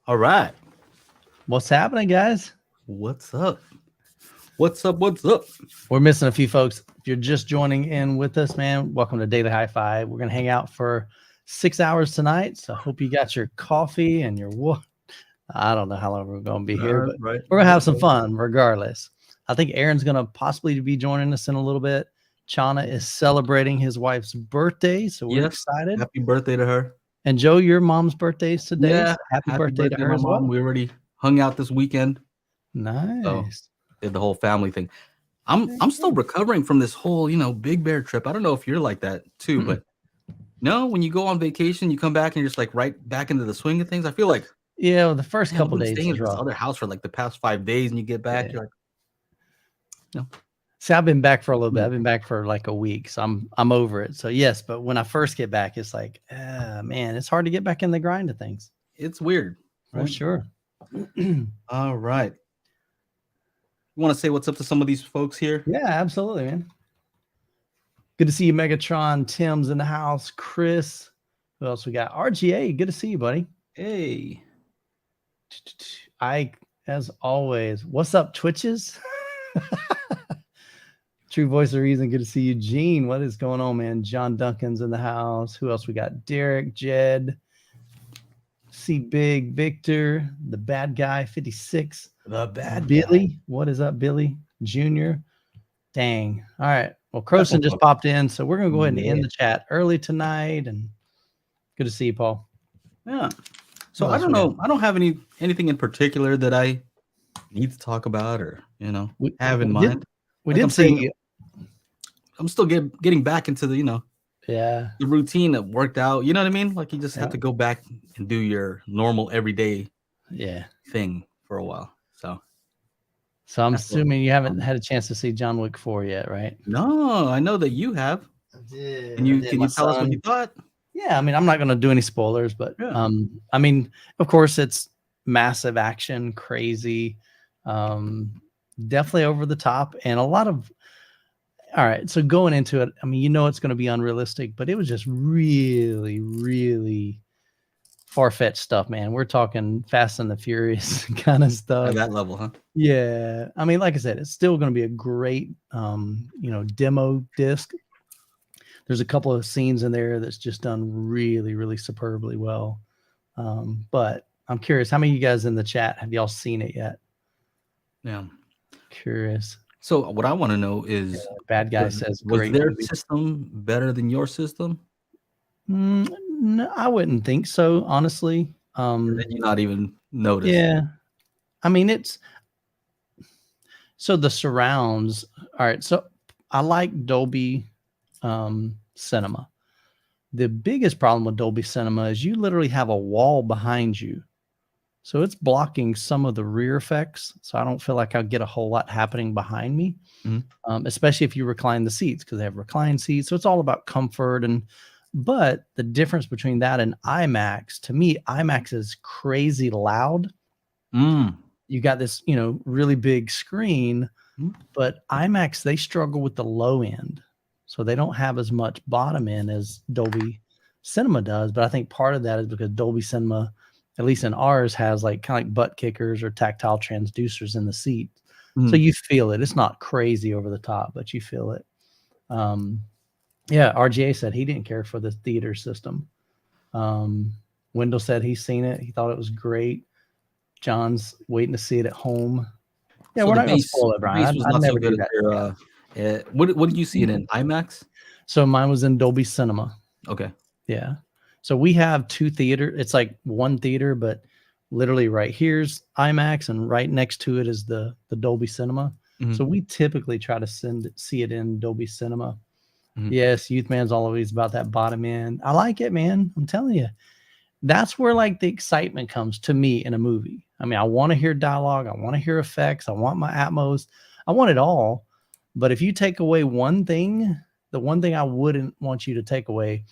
All right. What's happening, guys? What's up? What's up? What's up? We're missing a few folks. If you're just joining in with us, man, welcome to Daily HiFi. We're going to hang out for 6 hours tonight. So I hope you got your coffee and your what. I don't know how long we're going to be here, but we're going to have some fun regardless. I think Aaron's going to possibly be joining us in a little bit. Chana is celebrating his wife's birthday, so we're excited. Happy birthday to her. And Joe, your mom's birthday is today. Yeah, so happy birthday to her as well. We already hung out this weekend. Nice. So did the whole family thing. I'm still recovering from this whole, Big Bear trip. I don't know if you're like that too, but no, when you go on vacation, you come back and you're just like right back into the swing of things. I feel like well, the first couple days staying at this other house for like the past 5 days, and you get back, you're like, See, I've been back for a little bit. I've been back for like a week, so I'm over it. So yes, but when I first get back, it's like, man, it's hard to get back in the grind of things. It's weird. For sure. All right. You want to say what's up to some of these folks here? Yeah, absolutely, man. Good to see you, Megatron. Tim's in the house. Chris. Who else we got? RGA. Good to see you, buddy. Hey. Ike, as always. What's up, Twitches? True voice of reason. Good to see you, Gene. What is going on, man? John Duncan's in the house. Who else we got? Derek, Jed, C Big, Victor, the bad guy, 56. The bad Billy. guy. What is up, Billy Jr.? Dang. All right. Well, Croson just popped in, so we're gonna go ahead and end the chat early tonight. And good to see you, Paul. Yeah. So I don't know. I don't have anything in particular that I need to talk about or have in mind. We did see. I'm still getting back into the the routine that worked out. You know what I mean? Like you just have to go back and do your normal everyday thing for a while. So I'm assuming you haven't had a chance to see John Wick 4 yet, right? No, I know that you have. I did. Can you tell us what you thought? Yeah, I mean, I'm not going to do any spoilers, but I mean, of course, it's massive action, crazy, definitely over the top, and a lot of. All right, so going into it, I mean, it's going to be unrealistic, but it was just really, really far-fetched stuff, man. We're talking Fast and the Furious kind of stuff. At that level, huh? Yeah. I mean, like I said, it's still going to be a great, demo disc. There's a couple of scenes in there that's just done really, really superbly well. But I'm curious, how many of you guys in the chat, have y'all seen it yet? Yeah. Curious. So what I want to know is, bad guy says, was their system better than your system? No, I wouldn't think so, honestly. Did you not even notice? Yeah. I mean, so the surrounds. All right. So I like Dolby Cinema. The biggest problem with Dolby Cinema is you literally have a wall behind you. So it's blocking some of the rear effects. So I don't feel like I'll get a whole lot happening behind me, especially if you recline the seats, because they have reclined seats. So it's all about comfort. But the difference between that and IMAX, to me, IMAX is crazy loud. You got this, really big screen, but IMAX, they struggle with the low end. So they don't have as much bottom end as Dolby Cinema does. But I think part of that is because Dolby Cinema, at least in ours, has like kind of like butt kickers or tactile transducers in the seat. So you feel it. It's not crazy over the top, but you feel it. Yeah, RGA said he didn't care for the theater system. Wendell said he's seen it. He thought it was great. John's waiting to see it at home. Yeah, so we're not going to spoil it, Brian. I'd never do that. What did you see it in? IMAX? So mine was in Dolby Cinema. Okay. Yeah. So we have 2 theater. It's like one theater, but literally right here's IMAX, and right next to it is the Dolby Cinema. So we typically try to see it in Dolby Cinema. Yes, Youth Man's always about that bottom end. I like it, man. I'm telling you. That's where like the excitement comes to me in a movie. I mean, I want to hear dialogue. I want to hear effects. I want my Atmos. I want it all. But if you take away one thing, the one thing I wouldn't want you to take away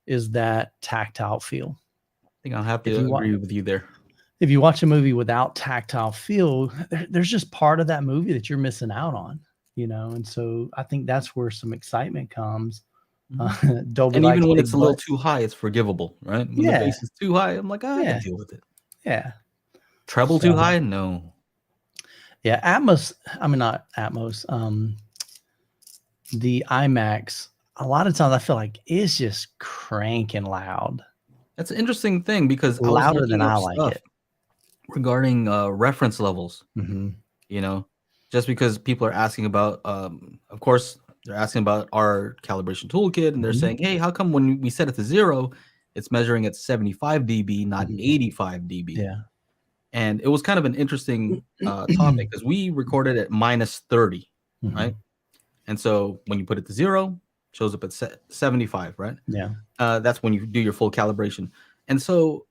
is that tactile feel. I think I'll have to agree with you there. If you watch a movie without tactile feel, there's just part of that movie that you're missing out on. And so I think that's where some excitement comes. Dolby, and even when it's a little too high, it's forgivable, right? When the bass is too high, I'm like, I can deal with it. Yeah. Treble too high? No. Yeah, Atmos. I mean, not Atmos. The IMAX. A lot of times, I feel like it's just cranking loud. That's an interesting thing because I was Louder than looking I up like stuff it. regarding reference levels. Mm-hmm. You know, just because people are asking about, of course, they're asking about our calibration toolkit, and they're saying, "Hey, how come when we set it to 0, it's measuring at 75 dB, not 85 dB?" Yeah. And it was kind of an interesting topic because we recorded at minus 30, right? And so when you put it to 0, it shows up at 75, right? Yeah. That's when you do your full calibration. And so,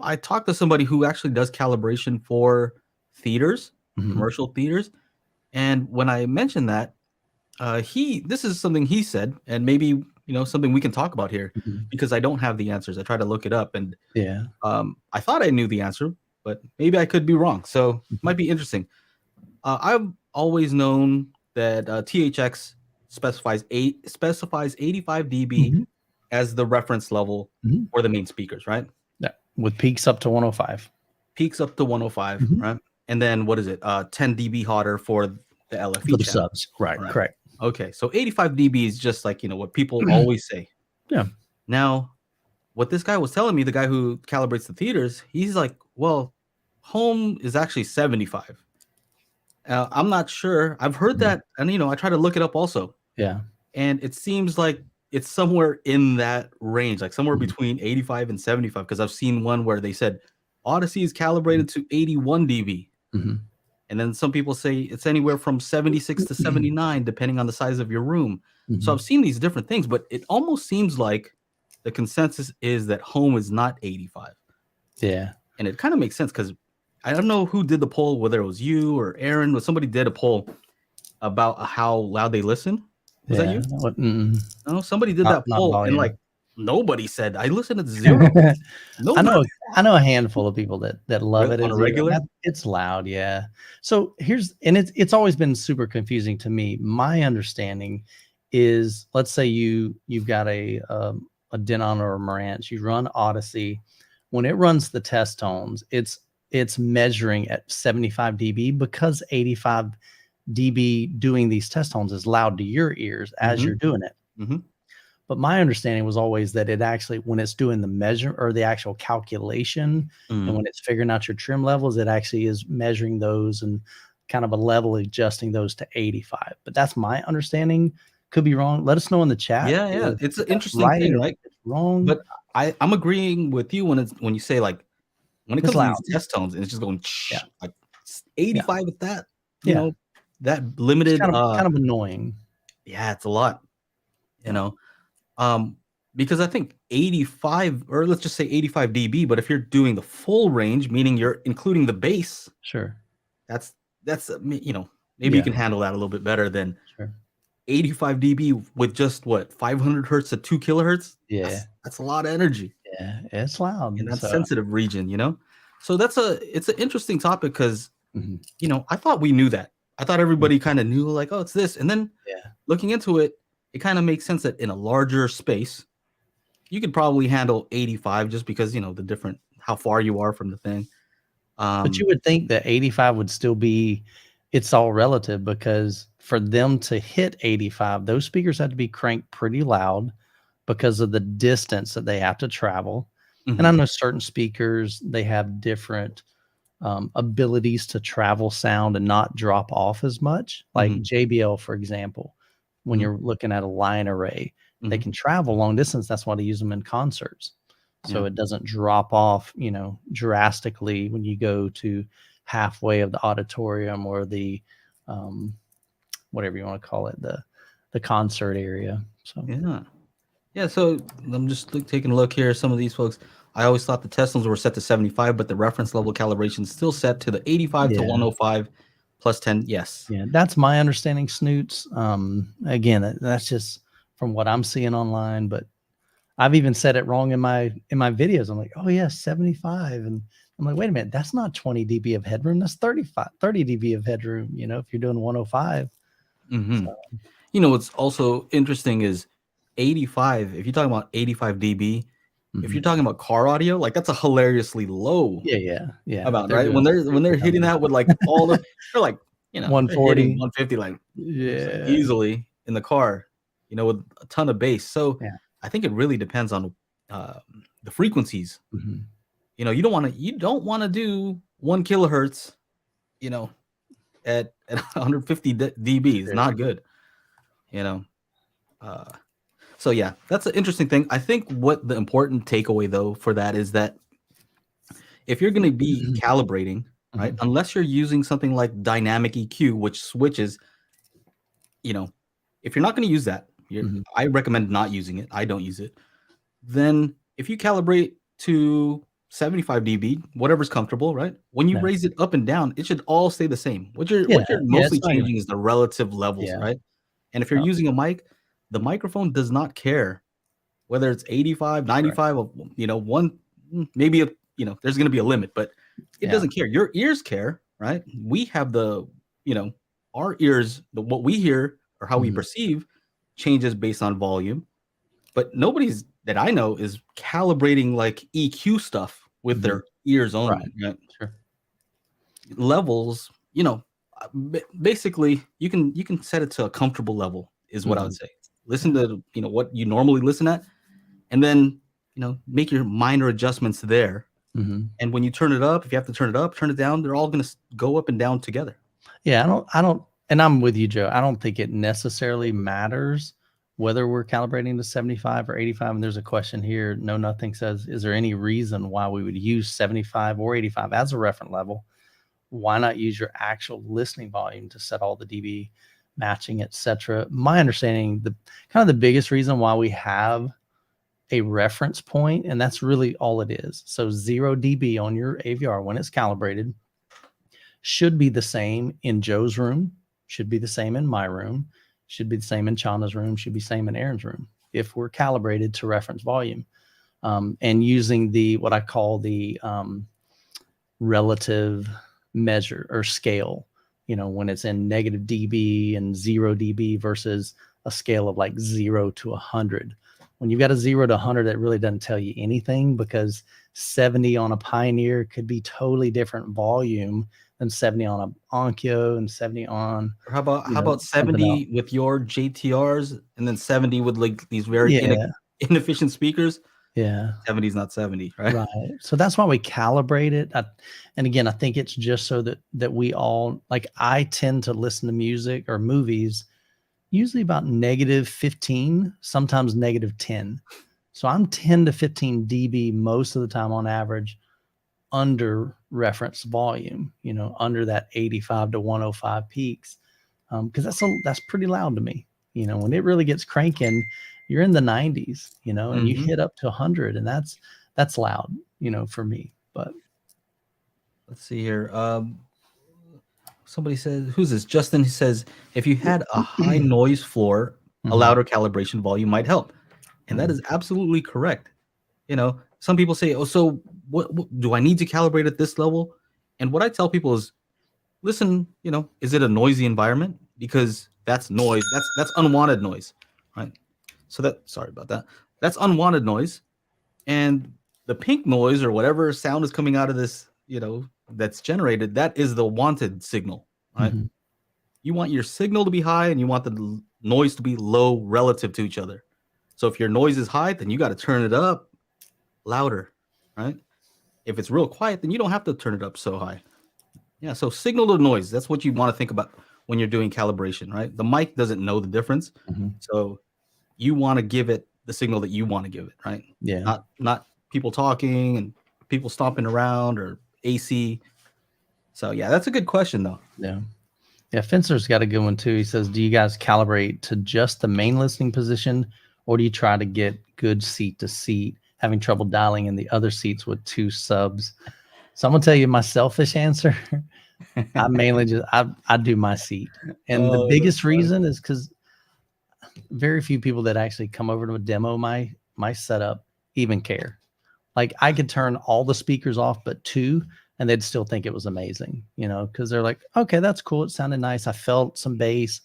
I talked to somebody who actually does calibration for theaters, commercial theaters. And when I mentioned that, this is something he said, and maybe, something we can talk about here because I don't have the answers. I tried to look it up, and Yeah. I thought I knew the answer, but maybe I could be wrong. So it might be interesting. I've always known that THX specifies 85 dB as the reference level for the main speakers, right? Yeah. With peaks up to 105. Peaks up to 105, right? And then what is it? 10 dB hotter for the LFE For the channel. subs. Right. Correct. Okay. So 85 dB is just like, what people always say. Yeah. Now, what this guy was telling me, the guy who calibrates the theaters, he's like, well, home is actually 75. I'm not sure. I've heard that, and I try to look it up also. Yeah. And it seems like it's somewhere in that range, like somewhere between 85 and 75, because I've seen one where they said Odyssey is calibrated to 81 dB. And then some people say it's anywhere from 76 to 79, depending on the size of your room. So I've seen these different things, but it almost seems like the consensus is that home is not 85. Yeah. And it kind of makes sense because I don't know who did the poll, whether it was you or Aaron, but somebody did a poll about how loud they listen. Was that you? No, somebody did that poll, and like nobody said I listen at 0. Nobody. I know a handful of people that love it on a regular. It's loud, yeah. So it's always been super confusing to me. My understanding is, let's say you've got a Denon or a Marantz, you run Odyssey. When it runs the test tones, it's measuring at 75 dB because 85 dB doing these test tones is loud to your ears as you're doing it. But my understanding was always that it actually, when it's doing the measure or the actual calculation and when it's figuring out your trim levels, it actually is measuring those and kind of a level adjusting those to 85. But that's my understanding. Could be wrong. Let us know in the chat. Yeah. It's an interesting thing, right? It's wrong. But I'm agreeing with you when you say, like, when it comes to these test tones, and it's just going like 85 with that, that limited. It's kind of annoying. Yeah, it's a lot, because I think 85, or let's just say 85 dB. But if you're doing the full range, meaning you're including the bass, sure, that's maybe you can handle that a little bit better than 85 dB with just 500 hertz to 2 kilohertz. Yeah, that's a lot of energy. Yeah, it's loud in that sensitive region, So it's an interesting topic because I thought we knew that. I thought everybody kind of knew, like, oh, it's this, and then looking into it, it kind of makes sense that in a larger space, you could probably handle 85 just because the different how far you are from the thing. But you would think that 85 would still be. It's all relative because for them to hit 85, those speakers have to be cranked pretty loud because of the distance that they have to travel. And I know certain speakers, they have different abilities to travel sound and not drop off as much. Like JBL, for example, when you're looking at a line array, they can travel long distance. That's why they use them in concerts. So it doesn't drop off, drastically when you go to halfway of the auditorium or the whatever you want to call it, the concert area. So so I'm just taking a look here. Some of these folks, I always thought the test tones were set to 75, but the reference level calibration is still set to the 85 to 105 plus 10. Yes. Yeah, that's my understanding, Snoots. Again, that's just from what I'm seeing online, but I've even said it wrong in my videos. I'm like, oh yeah, 75. And I'm like, wait a minute, that's not 20 dB of headroom. That's 30 dB of headroom, if you're doing 105. So. What's also interesting is 85. If you're talking about 85 dB, If you're talking about car audio, like that's a hilariously low Yeah. amount, right? When they're hitting that with like all the, they're like, you know, 140, 150, like yeah, easily in the car, you know, with a ton of bass. So yeah. I think it really depends on the frequencies. You know, you don't want to do 1 kilohertz, you know, at 150 dB is not good, you know. So yeah, that's an interesting thing. I think what the important takeaway though for that is that if you're going to be calibrating, right, unless you're using something like dynamic EQ, which switches, you know, if you're not going to use that, I recommend not using it. I don't use it. Then if you calibrate to 75 dB, whatever's comfortable, right? When you raise it up and down, it should all stay the same. What you're mostly changing is the relative levels, right? And if you're using a mic, the microphone does not care whether it's 85, 95, you know, maybe, you know, there's going to be a limit, but it doesn't care. Your ears care, right? We have the, you know, our ears, what we hear or how we perceive changes based on volume, but nobody's that I know is calibrating like EQ stuff with their ears only, right? Sure. Levels, you know, basically you can set it to a comfortable level is what I would say. Listen to, you know, what you normally listen at, and then, you know, make your minor adjustments there. And when you turn it up, if you have to turn it up, turn it down, they're all going to go up and down together. Yeah, I don't, and I'm with you, Joe. I don't think it necessarily matters whether we're calibrating to 75 or 85. And there's a question here. No Nothing says, is there any reason why we would use 75 or 85 as a reference level? Why not use your actual listening volume to set all the dB matching, etc.? My understanding, the kind of the biggest reason why we have a reference point, and that's really all it is. So 0 dB on your AVR when it's calibrated should be the same in Joe's room, should be the same in my room, should be the same in Chana's room, should be same in Aaron's room if we're calibrated to reference volume. And using the what I call the relative measure or scale, you know, when it's in negative dB and 0 dB versus a scale of like 0 to 100. When you've got a 0 to 100, that really doesn't tell you anything, because 70 on a Pioneer could be totally different volume than 70 on an Onkyo and 70 on. Or how about 70 with your JTRs and then 70 with like these very inefficient speakers? Yeah. 70 is not 70, right? Right. So that's why we calibrate it. And again, I think it's just so that we all, like, I tend to listen to music or movies usually about negative 15, sometimes negative 10. So I'm 10 to 15 dB most of the time on average under reference volume, you know, under that 85 to 105 peaks. Because that's pretty loud to me. You know, when it really gets cranking, you're in the 90s, you know, and you hit up to 100, and that's loud, you know, for me. But let's see here. Somebody says, who's this? Justin says, if you had a high noise floor, a louder calibration volume might help. And that is absolutely correct. You know, some people say, oh, so what do I need to calibrate at this level? And what I tell people is, listen, you know, is it a noisy environment? Because that's noise. That's unwanted noise, right? So sorry about that. That's unwanted noise. And the pink noise or whatever sound is coming out of this, you know, that's generated, that is the wanted signal, right? You want your signal to be high and you want the noise to be low relative to each other. So if your noise is high, then you got to turn it up louder, right? If it's real quiet, then you don't have to turn it up so high. Yeah, so signal to noise, that's what you want to think about when you're doing calibration, right? The mic doesn't know the difference. So you want to give it the signal that you want to give it, right? Yeah. Not people talking and people stomping around or AC. So yeah, that's a good question though. Yeah. Fencer's got a good one too. He says, do you guys calibrate to just the main listening position, or do you try to get good seat to seat, having trouble dialing in the other seats with 2 subs? So I'm gonna tell you my selfish answer. I mainly just I do my seat. And the biggest reason is because very few people that actually come over to demo my setup even care. Like, I could turn all the speakers off but 2 and they'd still think it was amazing, you know, because they're like, okay, that's cool. It sounded nice. I felt some bass.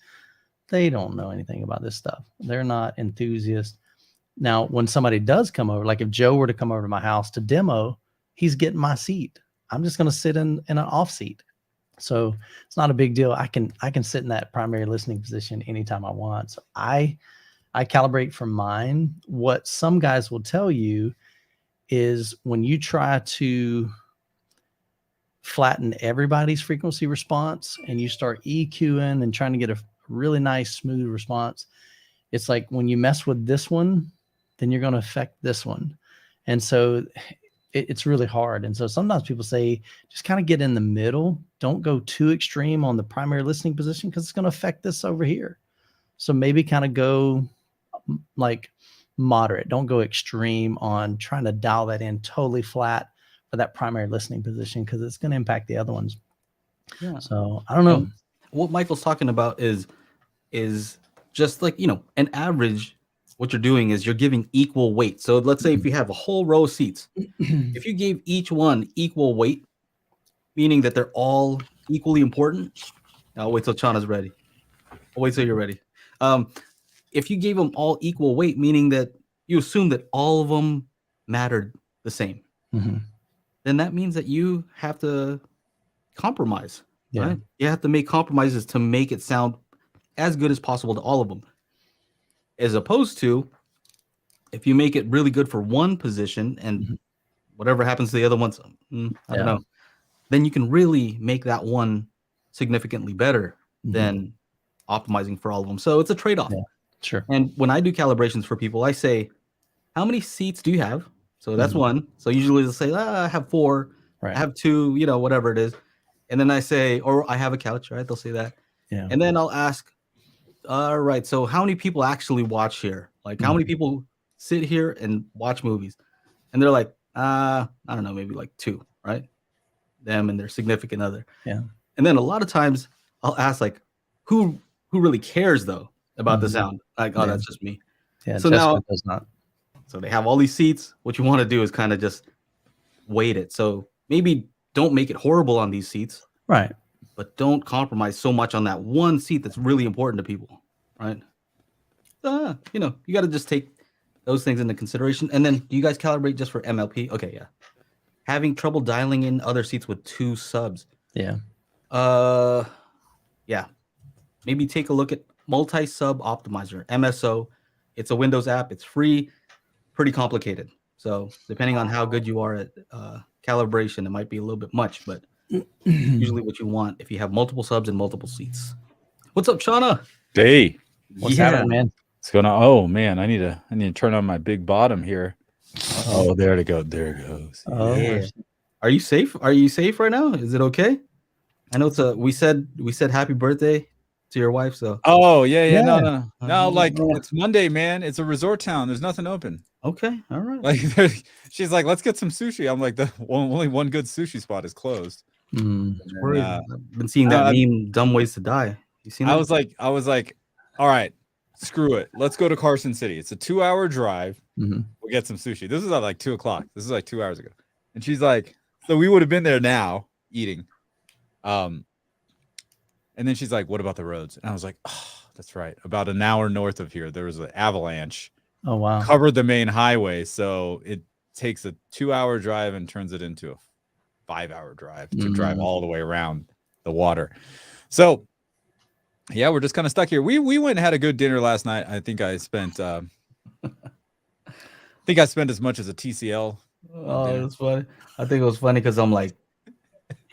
They don't know anything about this stuff. They're not enthusiasts. Now, when somebody does come over, like if Joe were to come over to my house to demo, he's getting my seat. I'm just going to sit in an off seat. So it's not a big deal. I can sit in that primary listening position anytime I want. So I calibrate from mine. What some guys will tell you is when you try to flatten everybody's frequency response and you start EQing and trying to get a really nice smooth response, it's like when you mess with this one, then you're going to affect this one. And so it's really hard. And so sometimes people say, just kind of get in the middle. Don't go too extreme on the primary listening position because it's going to affect this over here. So maybe kind of go like moderate. Don't go extreme on trying to dial that in totally flat for that primary listening position because it's going to impact the other ones. Yeah. So I don't know. And what Michael's talking about is just like, an average. What you're doing is you're giving equal weight. So let's say if you have a whole row of seats, if you gave each one equal weight, meaning that they're all equally important. I'll wait till Chana's ready. I'll wait till you're ready. If you gave them all equal weight, meaning that you assume that all of them mattered the same, then that means that you have to compromise. Yeah. Right? You have to make compromises to make it sound as good as possible to all of them. As opposed to if you make it really good for one position and whatever happens to the other ones, I don't know, then you can really make that one significantly better than optimizing for all of them. So it's a trade-off. Yeah, sure. And when I do calibrations for people, I say, how many seats do you have? So that's one. So usually they'll say, I have 4, I have 2, whatever it is. And then I say, or I have a couch, right? They'll say that. Yeah. And then I'll ask, all right, so how many people actually watch here? Like how many people sit here and watch movies? And they're like, I don't know, maybe like 2, right? Them and their significant other. Yeah. And then a lot of times I'll ask like, who really cares though about the sound? Like, that's just me. Yeah. So Jessica now does not. So they have all these seats. What you want to do is kind of just weight it. So maybe don't make it horrible on these seats. Right. But don't compromise so much on that one seat that's really important to people, right? You got to just take those things into consideration. And then do you guys calibrate just for MLP? Okay, yeah. Having trouble dialing in other seats with 2 subs. Yeah. Yeah. Maybe take a look at Multi-Sub Optimizer, MSO. It's a Windows app. It's free. Pretty complicated. So depending on how good you are at calibration, it might be a little bit much, but usually what you want if you have multiple subs and multiple seats. What's up, Shauna? Hey, what's happening, man? What's going on? Oh man, I need to turn on my big bottom here. Oh, there it goes. There it goes. Oh, yeah. Are you safe? Are you safe right now? Is it okay? I know we said happy birthday to your wife. So no, like it's Monday, man. It's a resort town. There's nothing open. Okay, all right. Like she's like, let's get some sushi. I'm like, only one good sushi spot is closed. I've been seeing that meme, "Dumb Ways to Die." You seen that? I was like, all right, screw it. Let's go to Carson City. It's a 2-hour drive. We'll get some sushi. This is at like 2:00. This is like 2 hours ago. And she's like, so we would have been there now eating. And then she's like, what about the roads? And I was like, oh, that's right. About an hour north of here, there was an avalanche. Oh, wow. Covered the main highway. So it takes a 2-hour drive and turns it into a 5-hour drive to drive all the way around the water. So yeah, we're just kind of stuck here. We went and had a good dinner last night. I think I spent as much as a TCL. Oh, that's funny. I think it was funny because I'm like,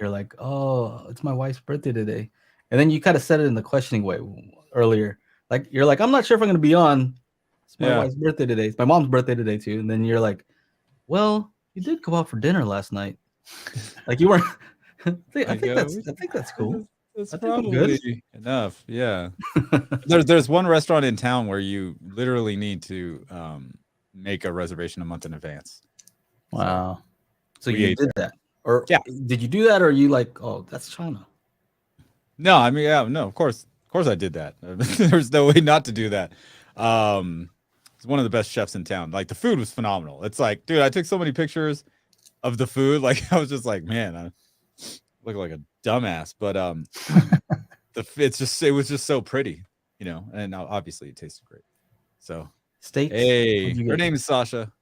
you're like, oh, it's my wife's birthday today. And then you kind of said it in the questioning way earlier. Like, you're like, I'm not sure if I'm going to be on. It's my wife's birthday today. It's my mom's birthday today, too. And then you're like, well, you did go out for dinner last night. Like, you weren't. I think that's cool. That's probably good enough. Yeah. There's one restaurant in town where you literally need to make a reservation a month in advance. Wow. So you did that. Or did you do that, or are you like, oh, that's China? No, I mean, no, of course I did that. There's no way not to do that. He's one of the best chefs in town. Like, the food was phenomenal. It's like, dude, I took so many pictures of the food. Like, I was just like, man, I look like a dumbass. But it was just so pretty, and obviously it tasted great. So Steaks. Hey, her name is Sasha.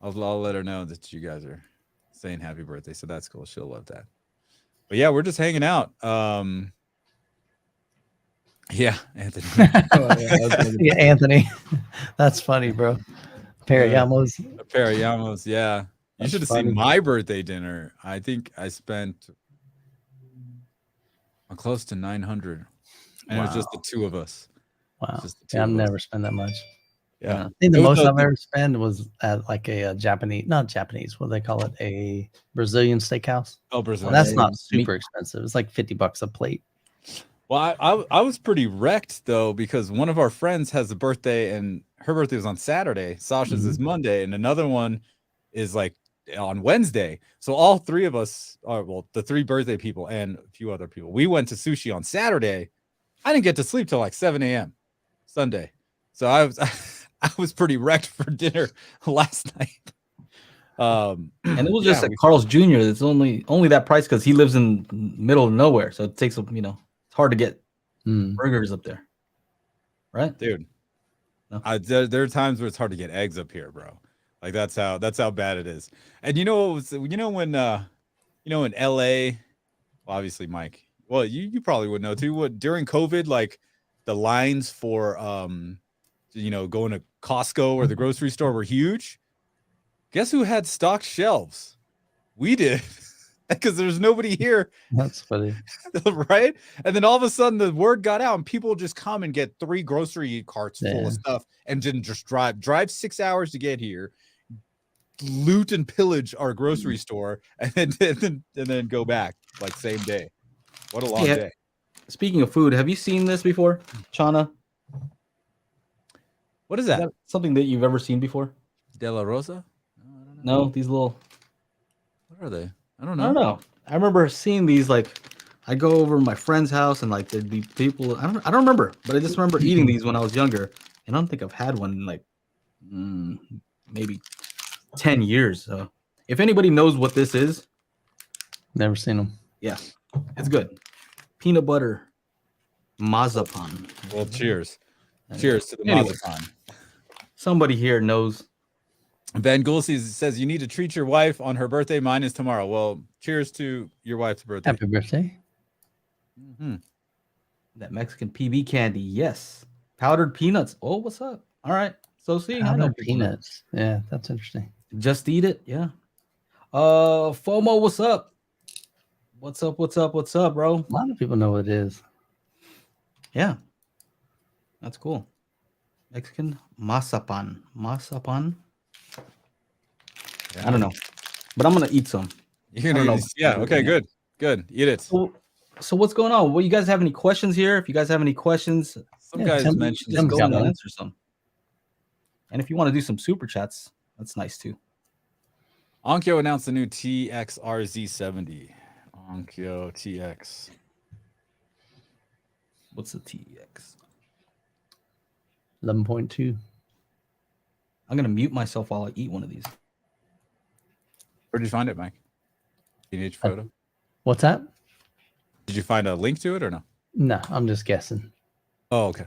I'll let her know that you guys are saying happy birthday. So that's cool. She'll love that. But yeah, we're just hanging out. Yeah, Anthony. Yeah, Anthony. That's funny, bro. Parayamos. Parayamos, yeah. You should have seen my birthday dinner. I think I spent close to 900. And it was just the two of us. Wow. Yeah, I've never spent that much. Yeah. I think the most I've ever spent was at like a Japanese, not Japanese, what do they call it? A Brazilian steakhouse. Oh, Brazilian. Well, that's not super expensive. It's like $50 a plate. Well, I was pretty wrecked though, because one of our friends has a birthday and her birthday was on Saturday. Sasha's is Monday, and another one is like on Wednesday. So all three of us are, well, the three birthday people and a few other people, we went to sushi on Saturday. I didn't get to sleep till like 7 a.m. Sunday. So I was pretty wrecked for dinner last night. And it was just at Carl's Jr. It's only that price because he lives in the middle of nowhere. So it takes, it's hard to get burgers up there. Right? Dude. No. There are times where it's hard to get eggs up here, bro. Like that's how bad it is. And when in LA, well, obviously Mike, well, you probably would know too, during COVID, like the lines for going to Costco or the grocery store were huge. Guess who had stocked shelves? We did. Because there's nobody here. That's funny. Right? And then all of a sudden the word got out and people just come and get 3 grocery carts full of stuff and didn't just drive 6 hours to get here, loot and pillage our grocery store, and then go back like same day. What a long day. Speaking of food, have you seen this before, Chana? What is that? Is that something that you've ever seen before? De La Rosa? No, these little. What are they? I don't know. I remember seeing these, like, I go over to my friend's house and like there'd be people. I don't remember, but I just remember eating these when I was younger, and I don't think I've had one in like maybe 10 years. So if anybody knows what this is, never seen them. Yeah, it's good. Peanut butter mazapan. Well, cheers. Cheers to the mazapan. Somebody here knows. Van Gulsey says you need to treat your wife on her birthday. Mine is tomorrow. Well, cheers to your wife's birthday. Happy birthday. That Mexican PB candy. Yes. Powdered peanuts. Oh, what's up? All right. So see, I know peanuts. Yeah, that's interesting. Just eat it. Yeah. FOMO, what's up? What's up, bro? A lot of people know what it is. Yeah. That's cool. Mexican mazapan. Yeah. I don't know, but I'm gonna eat some. You're gonna eat, yeah. Okay. Good. Eat it. So what's going on? Well, you guys have any questions here? If you guys have any questions, some guys mentioned just go and answer some. And if you want to do some super chats, that's nice too. Onkyo announced the new TXRZ70. Onkyo TX. What's the TX? 11.2. I'm gonna mute myself while I eat one of these. Where'd you find it, Mike? Teenage photo. What's that? Did you find a link to it or no? No, I'm just guessing. Oh, okay.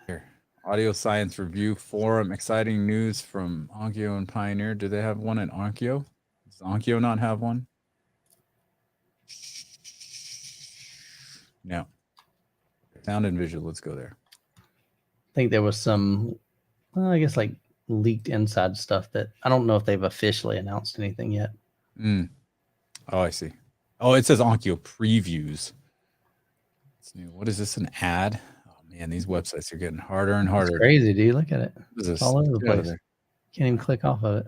Here, Audio Science Review Forum. Exciting news from Onkyo and Pioneer. Do they have one at Onkyo? Does Onkyo not have one? No. Sound and visual. Let's go there. I think there was some, well, I guess like leaked inside stuff that I don't know if they've officially announced anything yet. Oh, I see. Oh, it says Onkyo previews. It's new. What is this? An ad? Oh man, these websites are getting harder and harder. It's crazy, dude. Look at it. It's all over the place. Can't even click off of it.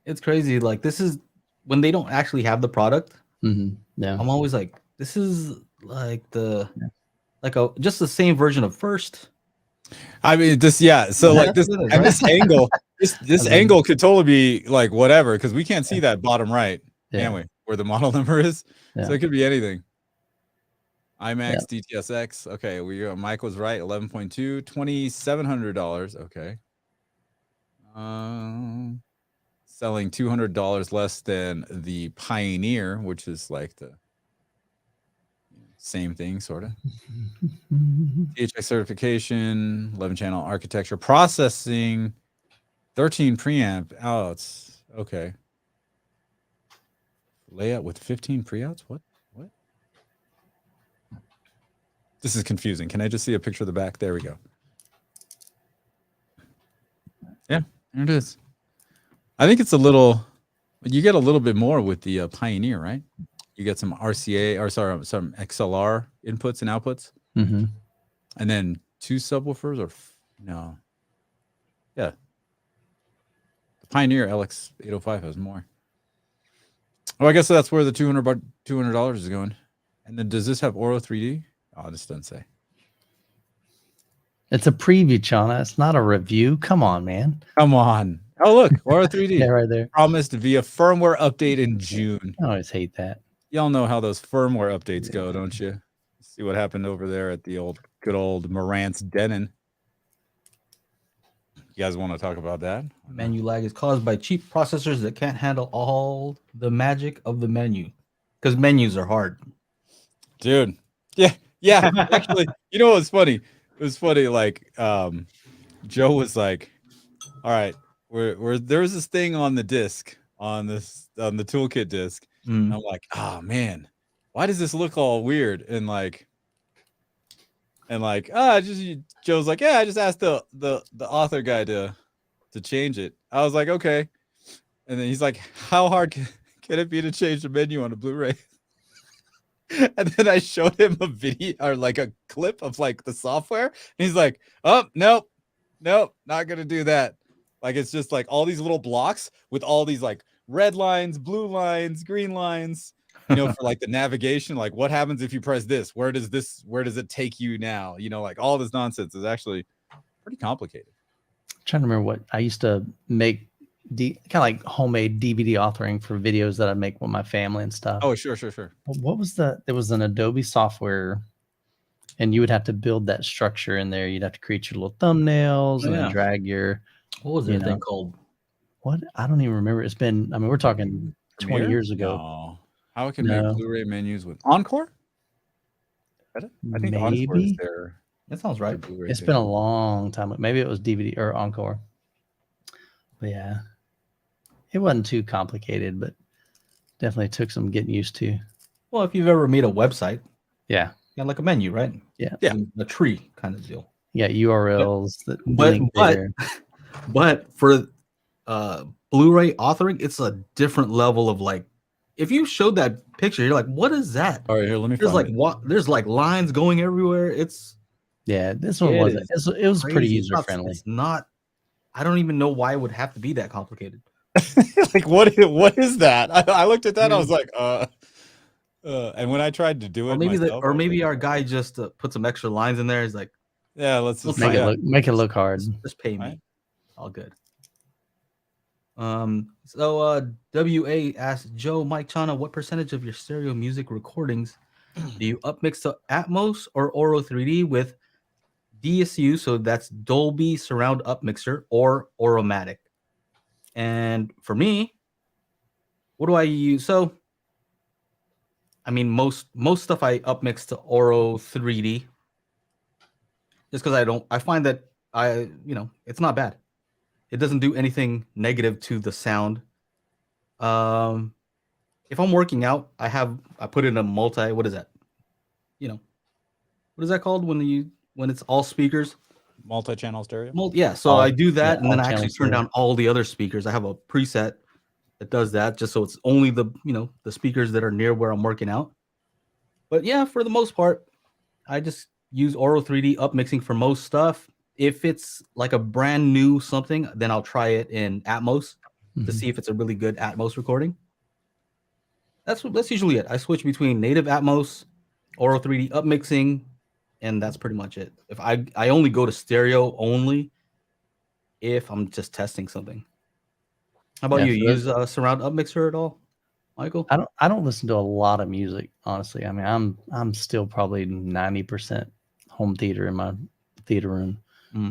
It's crazy. Like this is when they don't actually have the product. Yeah. I'm always like, this is like just the same version of First. I mean, so like this and right? This angle, this angle could totally be like whatever, because we can't see that bottom right, can we? Where the model number is. So it could be anything. IMAX DTSX. Okay, Mike was right. 11.2, $2,700. Okay. Selling $200 less than the Pioneer, which is like the same thing, sort of. THX certification, 11 channel architecture, processing, 13 preamp outs. Okay. Layout with 15 preouts? What? This is confusing. Can I just see a picture of the back? There we go. Yeah, there it is. I think it's a little, you get a little bit more with the Pioneer, right? You get some RCA, or sorry, some XLR inputs and outputs. Mm-hmm. And then 2 subwoofers, or no. Yeah. The Pioneer LX805 has more. Well, I guess that's where the $200 is going. And then does this have Oro 3D? Oh, this doesn't say. It's a preview, Chana. It's not a review. Come on, man. Come on. Oh, look, Oro 3D. Yeah, right there. Promised via firmware update in June. I always hate that. Y'all know how those firmware updates go, don't you? See what happened over there at the good old Marantz Denon. You guys want to talk about that? Menu lag is caused by cheap processors that can't handle all the magic of the menu, because menus are hard. Dude. Yeah. Actually, you know what's funny? It was funny. Like, Joe was like, "All right, there's this thing on the disc, on the toolkit disc." And I'm like, "Oh man, why does this look all weird?" And Joe's like, "Yeah, I just asked the author guy to change it." I was like, "Okay." And then he's like, "How hard can it be to change the menu on a Blu-ray?" And then I showed him a video, or like a clip of like the software. And he's like, "Oh, nope, not gonna do that." Like, it's just like all these little blocks with all these like red lines, blue lines, green lines, for like the navigation. Like, what happens if you press this? Where does it take you now? Like all this nonsense is actually pretty complicated. I'm trying to remember what I used to make, kind of like homemade DVD authoring for videos that I make with my family and stuff. Oh, sure. But what was there was an Adobe software, and you would have to build that structure in there. You'd have to create your little thumbnails and then drag your, what was that thing called? What? I don't even remember. It's been, we're talking 20 years ago. No. How it can make Blu-ray menus with Encore? I think Encore is there. That sounds right. It's been a long time. Maybe it was DVD or Encore. But yeah, it wasn't too complicated, but definitely took some getting used to. Well, if you've ever made a website, yeah, like a menu, right? Yeah, a tree kind of deal. Yeah, URLs but for Blu-ray authoring, it's a different level of like. If you showed that picture, you're like, "What is that?" All right, here, let me. There's like lines going everywhere. This one wasn't. It was pretty user friendly. It's not. I don't even know why it would have to be that complicated. Like, what is that? I looked at that. I was like, and when I tried to do it, maybe our guy just put some extra lines in there. He's like, "Yeah, let's just make it look hard. Just pay me, all good." So WA asked Joe, Mike, Chana, what percentage of your stereo music recordings do you upmix to Atmos or Oro 3D with DSU? So that's Dolby Surround Upmixer or Oromatic. And for me, what do I use? So, I mean, most stuff I upmix to Oro 3D, just because I find that it's not bad. It doesn't do anything negative to the sound. If I'm working out, I put in a multi. What is that? What is that called when it's all speakers? Multi-channel stereo. So I do that, and then I actually turn down all the other speakers. I have a preset that does that, just so it's only the speakers that are near where I'm working out. But yeah, for the most part, I just use Oro 3D upmixing for most stuff. If it's like a brand new something, then I'll try it in Atmos to see if it's a really good Atmos recording. That's usually it. I switch between native Atmos, Oro 3D upmixing, and that's pretty much it. If I only go to stereo only if I'm just testing something. How about you? Use a surround upmixer at all, Michael? I don't listen to a lot of music, honestly. I mean, I'm still probably 90% home theater in my theater room.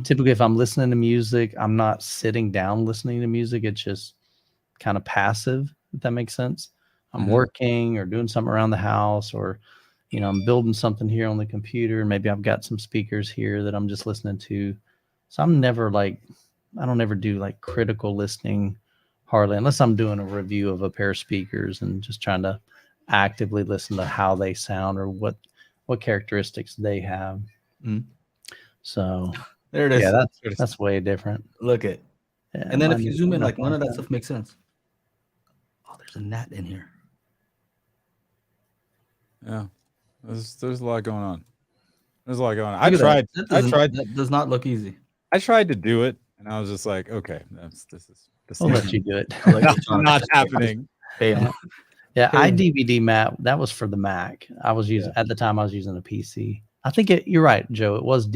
Typically, if I'm listening to music, I'm not sitting down listening to music. It's just kind of passive, if that makes sense. I'm working or doing something around the house, or I'm building something here on the computer. Maybe I've got some speakers here that I'm just listening to. So I'm never like, I don't ever do like critical listening hardly, unless I'm doing a review of a pair of speakers and just trying to actively listen to how they sound or what characteristics they have. So there it is. Yeah, that's way different. Look at. Yeah, and then if you zoom in, like none of that stuff makes sense. Oh, there's a gnat in here. Yeah, there's a lot going on. There's a lot going on. That does not look easy. I tried to do it, and I was just like, okay, this is. I'll let you do it. Not happening. Yeah, iDVD map. That was for the Mac. I was using at the time. I was using a PC. I think you're right, Joe. It was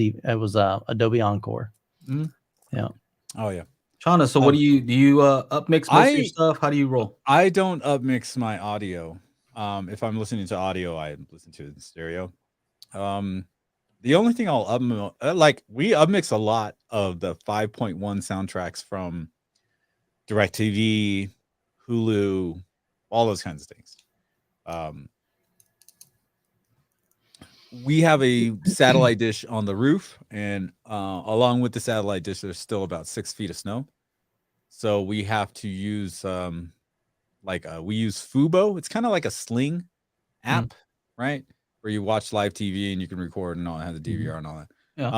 Adobe Encore. Yeah. Oh yeah. Chana, so what do you upmix most of your stuff? How do you roll? I don't upmix my audio. If I'm listening to audio, I listen to it in stereo. The only thing I'll we upmix a lot of the 5.1 soundtracks from DirecTV, Hulu, all those kinds of things. We have a satellite dish on the roof, and along with the satellite dish, there's still about 6 feet of snow. So we have to use we use Fubo. It's kind of like a Sling app, right? Where you watch live TV and you can record and all it has a DVR and all that. Yeah.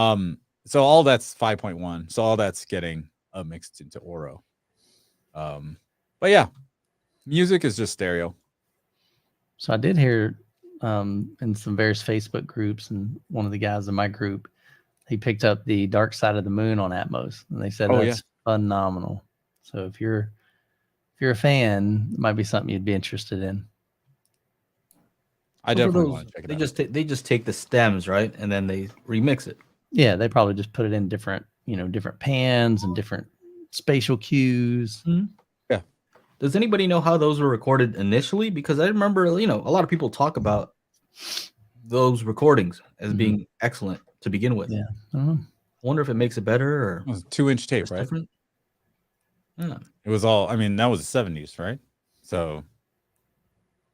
So all that's 5.1. So all that's getting mixed into Oro. But yeah, music is just stereo. So I did hear in some various Facebook groups, and one of the guys in my group, he picked up the Dark Side of the Moon on Atmos, and they said that's phenomenal. So if you're a fan, it might be something you'd be interested in. I definitely want to check it out. They just take the stems, right, and then they remix it. Yeah, they probably just put it in different pans and different spatial cues. Yeah. Does anybody know how those were recorded initially? Because I remember, a lot of people talk about those recordings as being excellent to begin with. Yeah. I don't know. I wonder if it makes it better or it was 2-inch tape, right? Different. Yeah. It was all, that was the 70s, right? So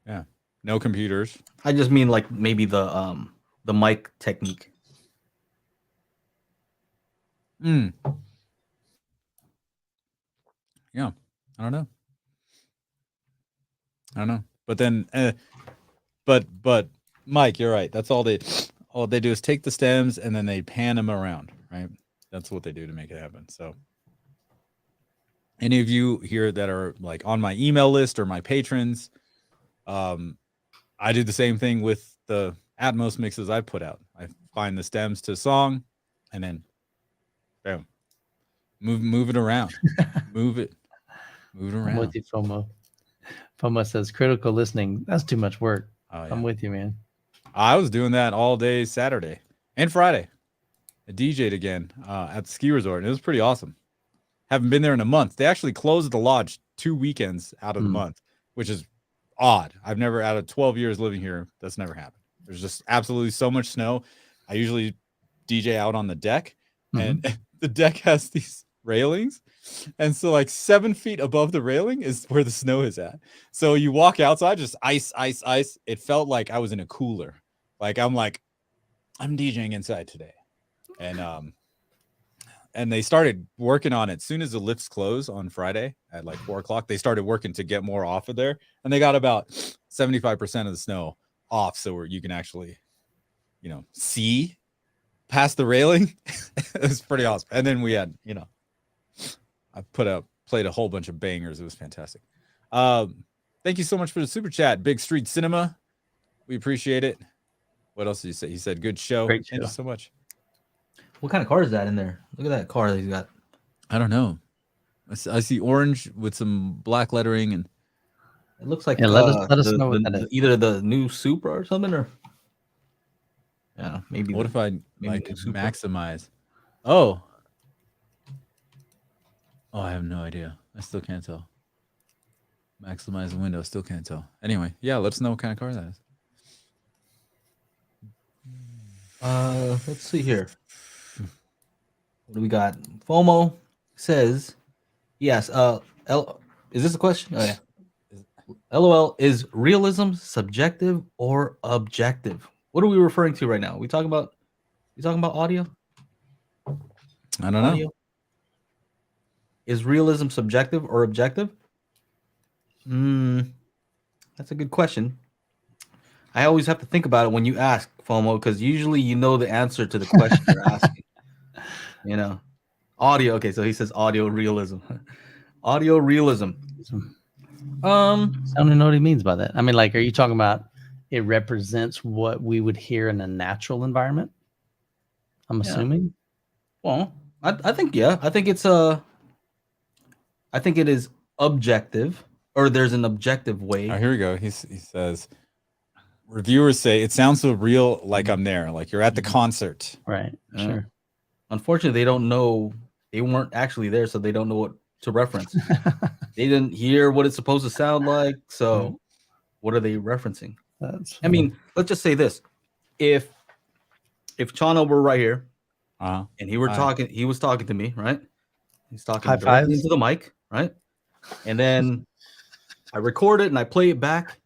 yeah. No computers. I just mean like maybe the mic technique. Yeah. I don't know. But then but Mike, you're right. That's all they do is take the stems and then they pan them around, right? That's what they do to make it happen. So any of you here that are like on my email list or my patrons, I did the same thing with the Atmos mixes I put out. I find the stems to song and then boom. Move it around. Move it around. I'm with you, FOMO. FOMO says critical listening. That's too much work. Oh, yeah. I'm with you, man. I was doing that all day Saturday and Friday. I DJ'd again at the ski resort, and it was pretty awesome. Haven't been there in a month. They actually closed the lodge 2 weekends out of the month, which is odd. I've never, out of 12 years living here, that's never happened. There's just absolutely so much snow. I usually DJ out on the deck, and the deck has these railings, and so like 7 feet above the railing is where the snow is at. So you walk outside, just ice. It felt like I was in a cooler. I'm DJing inside today, and they started working on it as soon as the lifts closed on Friday at like 4 o'clock. They started working to get more off of there, and they got about 75% of the snow off, so where you can actually, see past the railing. It was pretty awesome. And then we had, I played a whole bunch of bangers. It was fantastic. Thank you so much for the super chat, Big Street Cinema. We appreciate it. What else did you say? He said, good show. Great show. Thank you so much. What kind of car is that in there? Look at that car that he's got. I don't know. I see orange with some black lettering, and it looks like let us know what that is. Either the new Supra or something, or maybe. What if I maximize? Oh, I have no idea. I still can't tell. Maximize the window, still can't tell. Anyway, yeah, let us know what kind of car that is. Let's see here. What do we got? FOMO says, yes. Is this a question? Oh yeah. LOL, is realism subjective or objective? What are we referring to right now? We talking about audio? I don't know. Is realism subjective or objective? That's a good question. I always have to think about it when you ask, FOMO, because usually you know the answer to the question you're asking. You know, audio. Okay, so he says audio realism. Audio realism. I don't know what he means by that. I mean, like, are you talking about it represents what we would hear in a natural environment? I'm assuming. Well, I think I think it's I think it is objective, or there's an objective way. Oh, here we go. He says, reviewers say it sounds so real, like I'm there, like you're at the concert. Right. Sure. Unfortunately, they don't know. They weren't actually there, so they don't know what to reference. They didn't hear what it's supposed to sound like. So, what are they referencing? I mean, let's just say this: if Chano were right here, and he was talking to me, right? He's talking directly into the mic, right? And then I record it and I play it back.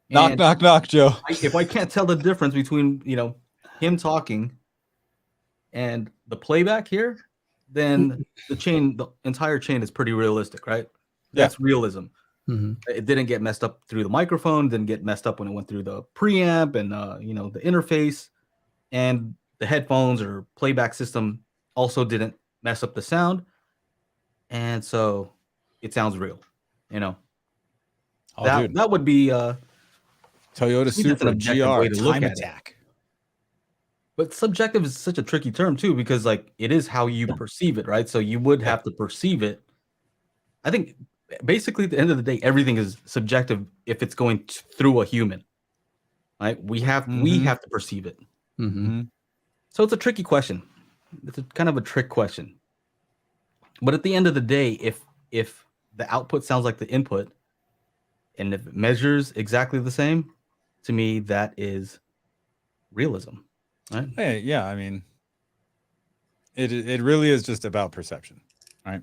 Knock, knock, knock, Joe. If I can't tell the difference between him talking and the playback here, then the entire chain is pretty realistic, right? That's realism. It didn't get messed up through the microphone, didn't get messed up when it went through the preamp and the interface, and the headphones or playback system also didn't mess up the sound, and so it sounds real. That would be Toyota Supra GR Time Attack. But subjective is such a tricky term too, because like it is how you perceive it, right? So you would have to perceive it. I think basically at the end of the day, everything is subjective if it's going through a human, right? We have to perceive it. So it's a tricky question. It's kind of a trick question. But at the end of the day, if the output sounds like the input, and if it measures exactly the same, to me that is realism. Right? Hey, yeah, I mean, it really is just about perception, right?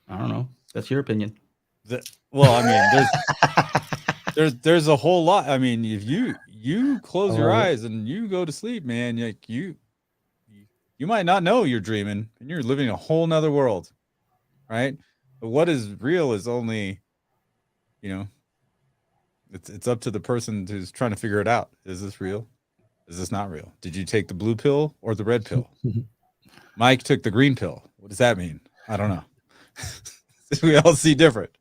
I don't know. That's your opinion. Well, I mean, there's a whole lot. I mean, if you close your eyes and you go to sleep, man, like you might not know you're dreaming and you're living a whole nother world, right? But what is real is only, it's up to the person who's trying to figure it out. Is this real? Is this not real? Did you take the blue pill or the red pill? Mike took the green pill. What does that mean? I don't know. We all see different.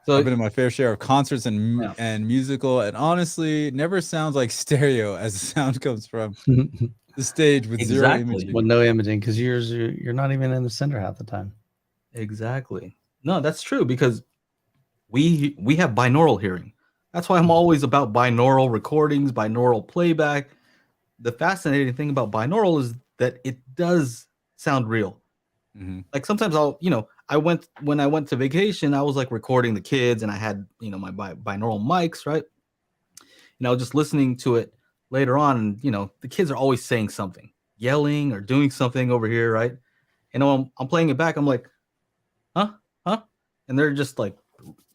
So I've been in my fair share of concerts and musical, and honestly, it never sounds like stereo as the sound comes from the stage with zero imaging. With no imaging, because you're not even in the center half the time. Exactly. No, that's true, because we have binaural hearing. That's why I'm always about binaural recordings, binaural playback. The fascinating thing about binaural is that it does sound real. Like sometimes when I went to vacation, I was like recording the kids and I had, my binaural mics, right? And I was just listening to it later on. And, the kids are always saying something, yelling or doing something over here, right? And when I'm playing it back, I'm like, huh? And they're just like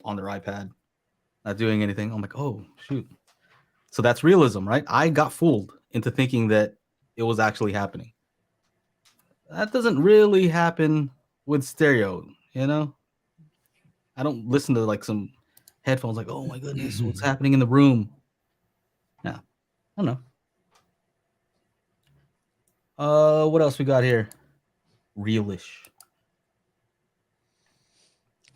on their iPad, not doing anything. I'm like, oh, shoot. So that's realism, right? I got fooled into thinking that it was actually happening. That doesn't really happen with stereo, I don't listen to like some headphones like, oh my goodness, what's happening in the room? Yeah, I don't know. What else we got here? Realish.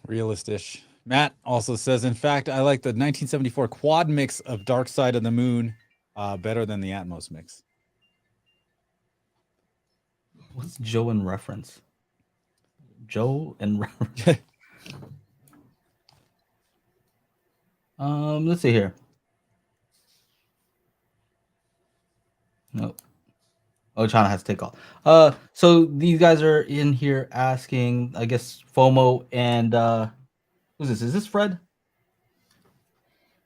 Realistish. Matt also says, in fact, I like the 1974 quad mix of Dark Side of the Moon better than the Atmos mix. What's Joe in reference? Joe and reference. Let's see here. Nope. Oh, China has to take off. So these guys are in here asking, I guess, FOMO and who's this? Is this Fred?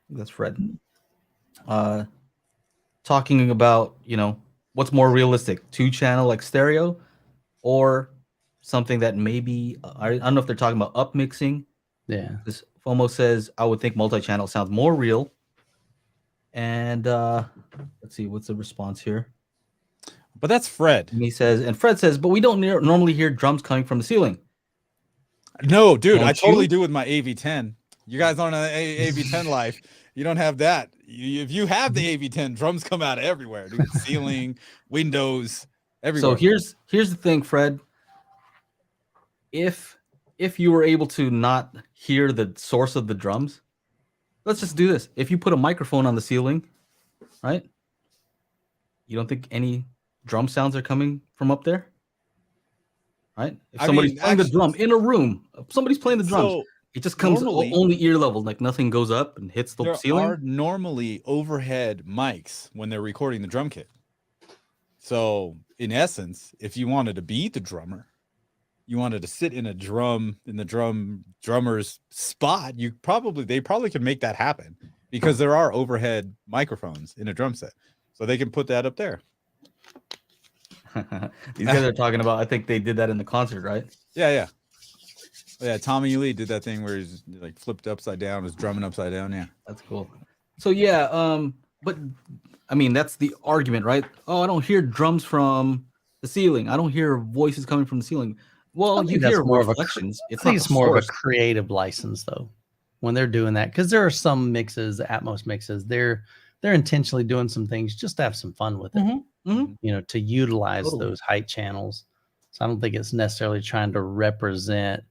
That's Fred. Talking about, what's more realistic, 2-channel like stereo, or something that maybe I don't know if they're talking about up mixing Yeah. This FOMO says, I would think multi-channel sounds more real. And let's see, what's the response here? But that's Fred. And he says, and Fred says, but we don't normally hear drums coming from the ceiling. No, dude, Don't I totally you? do with my AV10. You guys aren't an AV10 life. You don't have that. If you have the AV10, drums come out everywhere, dude. Ceiling, windows, everywhere. So here's the thing, Fred. If you were able to not hear the source of the drums, let's just do this. If you put a microphone on the ceiling, right? You don't think any drum sounds are coming from up there? Right? If somebody's playing the drum in a room, somebody's playing the drums, so it just comes normally, only ear level, like nothing goes up and hits the ceiling. There are normally overhead mics when they're recording the drum kit. So in essence, if you wanted to be the drummer, you wanted to sit in the drummer's spot, they probably could make that happen because there are overhead microphones in a drum set. So they can put that up there. These guys are talking about, I think they did that in the concert, right? Yeah. Tommy Lee did that thing where he's like flipped upside down, was drumming upside down. Yeah, that's cool. So yeah, but I mean, that's the argument, right? Oh, I don't hear drums from the ceiling. I don't hear voices coming from the ceiling. Well, you hear more reflections. I think it's more of a creative license, though, when they're doing that, because there are some mixes, the Atmos mixes, they're intentionally doing some things just to have some fun with it. You know, to utilize those height channels. So I don't think it's necessarily trying to represent,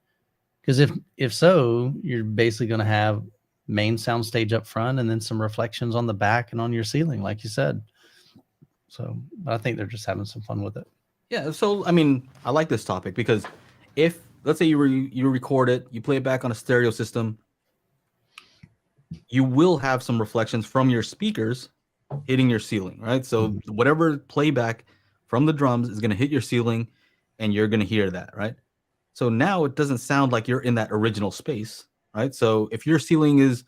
because if so, you're basically going to have main sound stage up front and then some reflections on the back and on your ceiling, like you said. So, but I think they're just having some fun with it. Yeah. So, I mean, I like this topic because if, let's say you record it, you play it back on a stereo system, you will have some reflections from your speakers hitting your ceiling, right? So whatever playback from the drums is going to hit your ceiling and you're going to hear that, right? So now it doesn't sound like you're in that original space, right? So if your ceiling is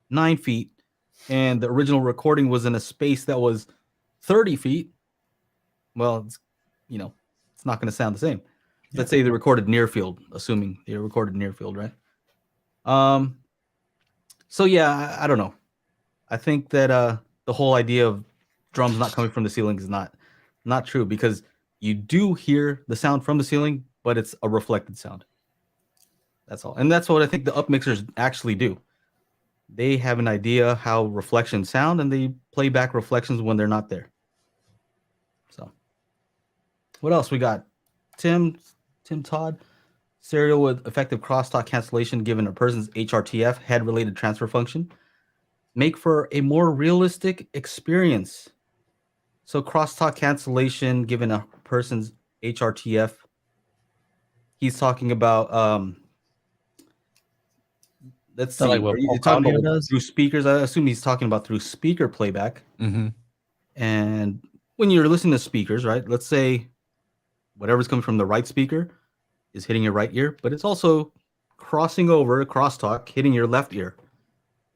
9 feet and the original recording was in a space that was 30 feet, well, it's not going to sound the same. Yeah. Let's say they recorded near field, assuming they recorded near field, right? So yeah, I don't know. I think that the whole idea of drums not coming from the ceiling is not true, because you do hear the sound from the ceiling, but it's a reflected sound. That's all. And that's what I think the up mixers actually do. They have an idea how reflections sound and they play back reflections when they're not there. So what else we got? Tim Todd. Stereo with effective crosstalk cancellation given a person's HRTF, head-related transfer function, make for a more realistic experience. So crosstalk cancellation given a person's HRTF, he's talking about let's see, like what you're talking about does? Through speakers. I assume he's talking about through speaker playback. And when you're listening to speakers, right, let's say whatever's coming from the right speaker is hitting your right ear, but it's also crossing over crosstalk, hitting your left ear.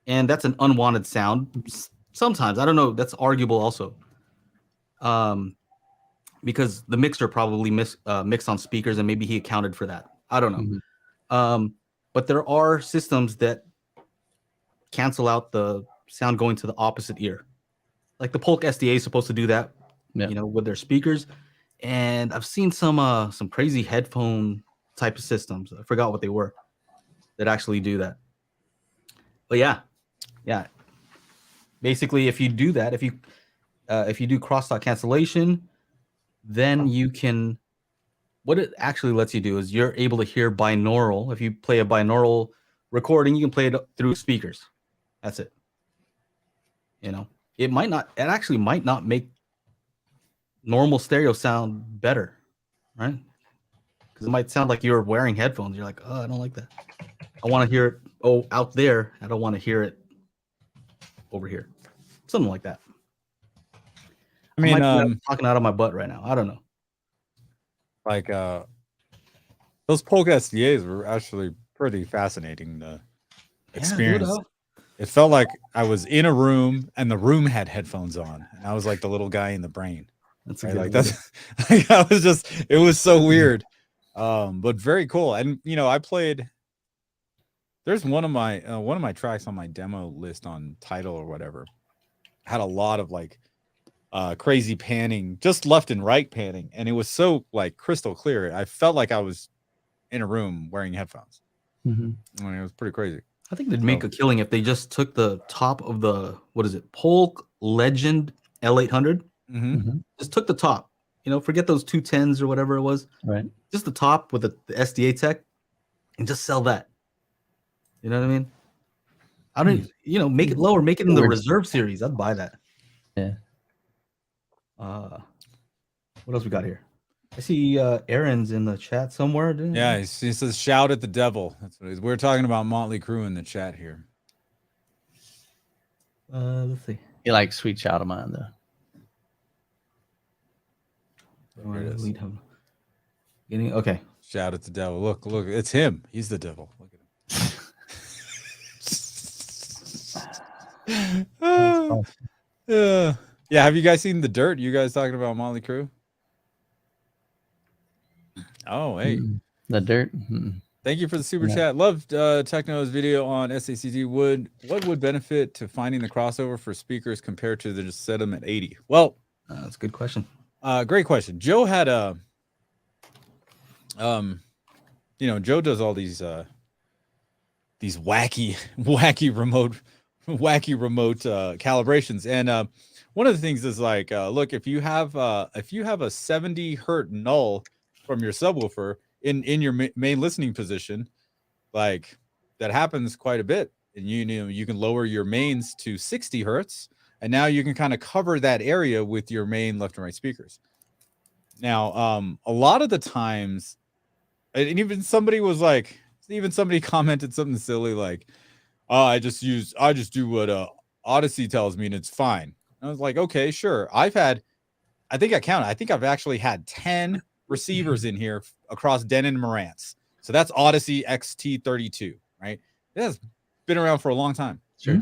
And that's an unwanted sound. Sometimes, I don't know, that's arguable also. Because the mixer probably mixed on speakers and maybe he accounted for that. I don't know. But there are systems that cancel out the sound going to the opposite ear. Like the Polk SDA is supposed to do that, with their speakers. And I've seen some crazy headphone type of systems. I forgot what they were that actually do that. But yeah. Basically, if you do that, if you do crosstalk cancellation, then you can. What it actually lets you do is you're able to hear binaural. If you play a binaural recording, you can play it through speakers. That's it. It actually might not make normal stereo sound better, right? Because it might sound like you're wearing headphones. You're like, oh, I don't like that. I want to hear it out there. I don't want to hear it over here. Something like that. I mean, I'm talking out of my butt right now. I don't know. Like those Polk SDAs were actually pretty fascinating. The experience. Dude, it felt like I was in a room and the room had headphones on, and I was like the little guy in the brain. That's right? Like that's. I was just. It was so weird, but very cool. And I played There's one of my tracks on my demo list on Tidal or whatever had a lot of like crazy panning, just left and right panning, and it was so like crystal clear. I felt like I was in a room wearing headphones. Mm-hmm. I mean, it was pretty crazy. I think they'd make a killing if they just took the top of the, what is it, Polk Legend L800. Mm-hmm. Just took the top. You know, forget those 210s or whatever it was. Right. Just the top with the SDA tech, and just sell that. You know what I mean? I don't, you know, make it lower, make it in the reserve series. I'd buy that. Yeah. What else we got here? I see Aaron's in the chat somewhere. Yeah, he says shout at the devil. That's what it is. We're talking about Motley Crue in the chat here. Let's see. You like Sweet Child of Mine though. Here it is. Lead him. Okay. Shout at the devil. Look, it's him. He's the devil. Look at him. Yeah. Have you guys seen The Dirt? You guys talking about Motley Crue? Oh, hey. The Dirt. Thank you for the super chat. Loved Techno's video on SACD. What would benefit to finding the crossover for speakers compared to the just set them at 80? Well, that's a good question. Great question. Joe had a Joe does all these wacky remote calibrations, and one of the things is like, look, if you have a 70 hertz null from your subwoofer in your main listening position, like that happens quite a bit, and you can lower your mains to 60 hertz, and now you can kind of cover that area with your main left and right speakers. Now, a lot of the times, and even somebody commented something silly like, "Oh, I just do what Odyssey tells me, and it's fine." And I was like, "Okay, sure." I think I've actually had 10 receivers in here across Denon and Marantz. So that's Odyssey XT32, right? It has been around for a long time. Sure.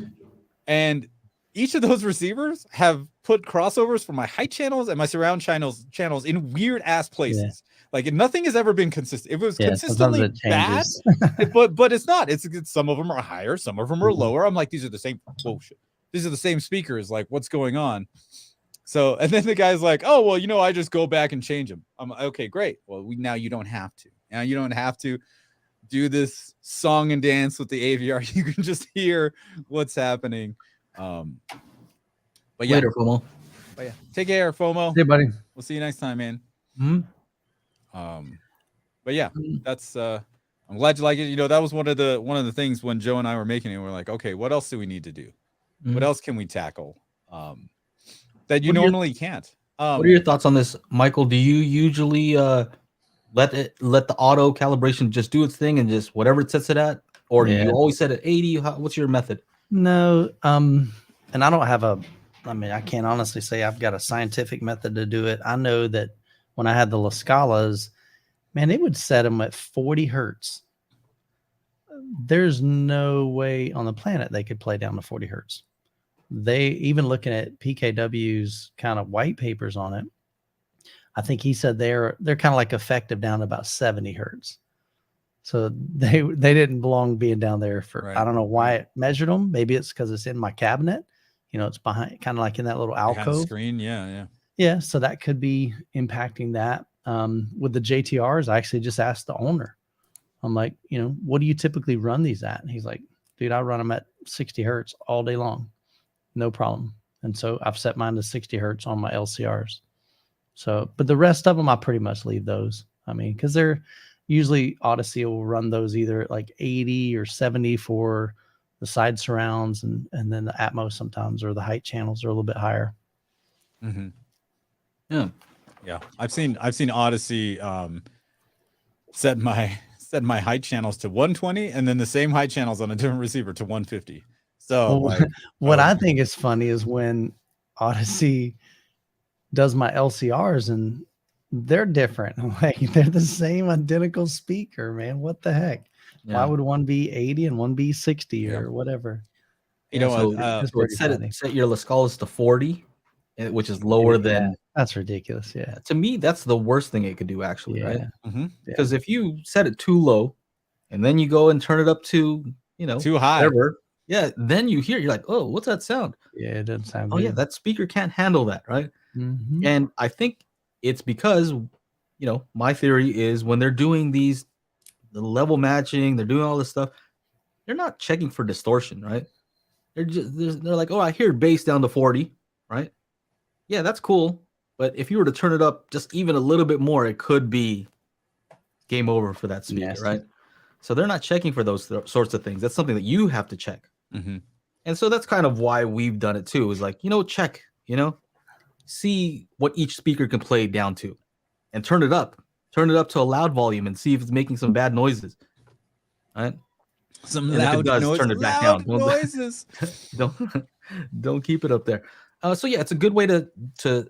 And each of those receivers have put crossovers for my height channels and my surround channels in weird ass places. Yeah. Like nothing has ever been consistent. It was consistently bad, but it's not. It's some of them are higher, some of them are lower. I'm like, these are the same. Whoa, shit. These are the same speakers. Like, what's going on? So, and then the guy's like, "Oh, well, I just go back and change them." I'm like, "Okay, great. Well, now you don't have to. Now you don't have to do this song and dance with the AVR. You can just hear what's happening." But yeah, later, FOMO. But yeah, take care, FOMO. Hey, buddy. We'll see you next time, man. But yeah, that's I'm glad you like it. That was one of the things when Joe and I were making it. We're like, okay, what else do we need to do? What else can we tackle? That you normally can't. What are your thoughts on this, Michael? Do you usually let the auto calibration just do its thing and just whatever it sets it at, or do you always set it at 80? What's your method? No, and I don't have I can't honestly say I've got a scientific method to do it. I know that when I had the La Scalas, man, it would set them at 40 hertz. There's no way on the planet they could play down to 40 hertz. They, even looking at PKW's kind of white papers on it, I think he said they're kind of like effective down to about 70 hertz. So they didn't belong being down there for, right. I don't know why it measured them. Maybe it's because it's in my cabinet. It's behind, kind of like in that little alcove screen. Yeah. So that could be impacting that. With the JTRs, I actually just asked the owner. I'm like, what do you typically run these at? And he's like, dude, I run them at 60 hertz all day long. No problem. And so I've set mine to 60 hertz on my LCRs. So, but the rest of them, I pretty much leave those. Because they're usually Odyssey will run those either at like 80 or 70 for the side surrounds, and then the Atmos sometimes, or the height channels are a little bit higher. Yeah. I've seen Odyssey set my height channels to 120, and then the same height channels on a different receiver to 150. So what I think is funny is when Odyssey does my LCRs and they're different. Like they're the same identical speaker, man. What the heck? Yeah. Why would one be 80 and one be 60 or whatever? Set your La Scalas to 40, which is lower than. That's ridiculous. Yeah. To me, that's the worst thing it could do, actually, right? Mm-hmm. Because if you set it too low and then you go and turn it up to too high. Whatever. Yeah. Then you're like, oh, what's that sound? Yeah, it doesn't sound Oh good. yeah, that speaker can't handle that, right? Mm-hmm. And I think it's because, my theory is when they're doing the level matching, they're doing all this stuff, they're not checking for distortion, right? They're like, oh, I hear bass down to 40, right? Yeah, that's cool. But if you were to turn it up just even a little bit more, it could be game over for that speaker, Nasty. right? So they're not checking for those sorts of things. That's something that you have to check. Mm-hmm. And so that's kind of why we've done it too, is like, check, see what each speaker can play down to and turn it up to a loud volume and see if it's making some bad noises. Right? Some and loud if it does, noise, turn it back loud down. noises. Don't keep it up there. So yeah, it's a good way to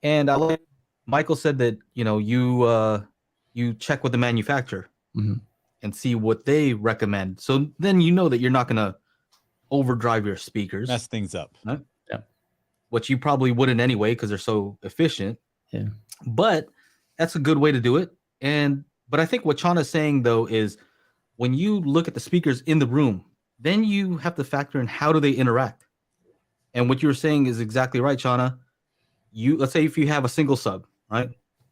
and I like Michael said that, you check with the manufacturer and see what they recommend. So then that you're not gonna overdrive your speakers. Mess things up. Right? Yeah. Which you probably wouldn't anyway, because they're so efficient. Yeah. But that's a good way to do it. But I think what Chana's saying though is when you look at the speakers in the room, then you have to factor in how do they interact. And what you were saying is exactly right, Chana. Let's say if you have a single sub, right?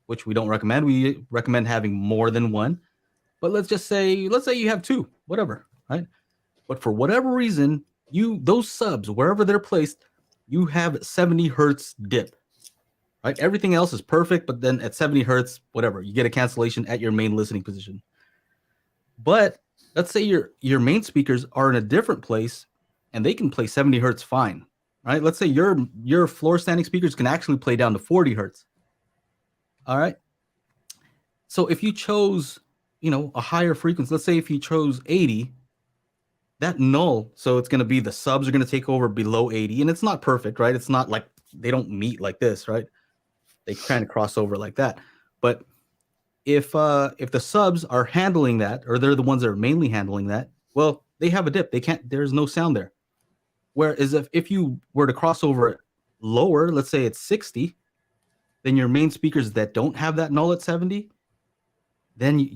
Which we don't recommend. We recommend having more than one. But let's say you have two, whatever, right? But for whatever reason, those subs, wherever they're placed, you have 70 hertz dip, right? Everything else is perfect, but then at 70 hertz, whatever, you get a cancellation at your main listening position. But let's say your main speakers are in a different place and they can play 70 hertz fine, right? Let's say your floor standing speakers can actually play down to 40 hertz. All right. So if you chose, a higher frequency, let's say if you chose 80, that null, so it's going to be the subs are going to take over below 80, and it's not perfect, right? It's not like they don't meet like this, right? They kind of cross over like that. But if the subs are handling that, or they're the ones that are mainly handling that, well, they have a dip. There's no sound there. Whereas if you were to cross over lower, let's say it's 60, then your main speakers that don't have that null at 70, then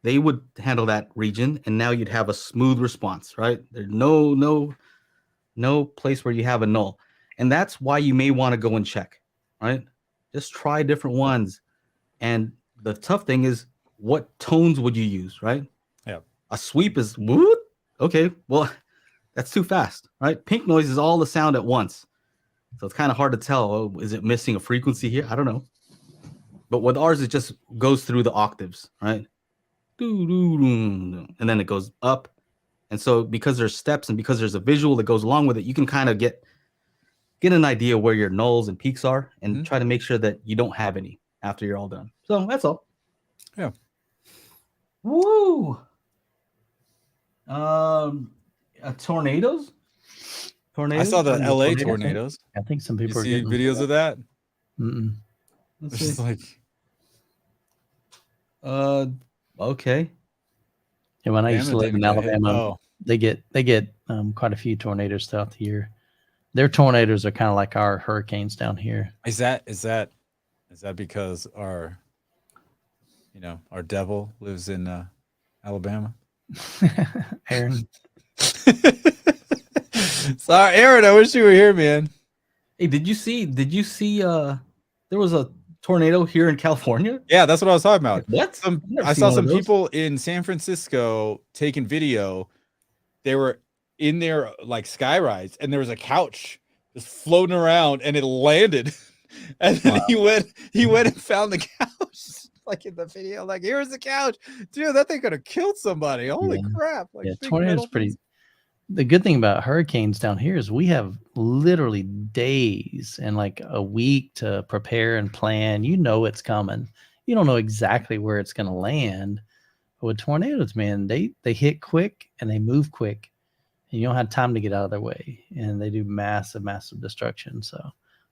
they would handle that region, and now you'd have a smooth response, right? There's no place where you have a null. And that's why you may want to go and check, right? Just try different ones. And the tough thing is, what tones would you use, right? Yeah. A sweep is whoop. Okay, well, that's too fast, right? Pink noise is all the sound at once. So it's kind of hard to tell. Oh, is it missing a frequency here? I don't know. But with ours, it just goes through the octaves, right? And then it goes up. And so because there's steps and because there's a visual that goes along with it, you can kind of get an idea where your nulls and peaks are and try to make sure that you don't have any after you're all done. So that's all. Yeah. Woo! Tornadoes? I saw the LA tornadoes. I think some people see videos of that. Let's It's see. like, okay. Yeah, when I used to live in Alabama, oh, they get quite a few tornadoes throughout the year. Their tornadoes are kind of like our hurricanes down here. is that because our devil lives in Alabama? Aaron. Sorry, Aaron, I wish you were here, man. Hey, did you see there was a tornado here in California? Yeah, that's what I was talking about. What? I saw some people in San Francisco taking video. They were in their like sky rides, and there was a couch just floating around, and it landed. And then he went and found the couch, like in the video. Like, here's the couch, dude. That thing could have killed somebody. Holy crap! Like, tornadoes pretty. The good thing about hurricanes down here is we have literally days and like a week to prepare and plan. It's coming. You don't know exactly where it's going to land. But with tornadoes, man, they hit quick and they move quick, and you don't have time to get out of their way. And they do massive, massive destruction. So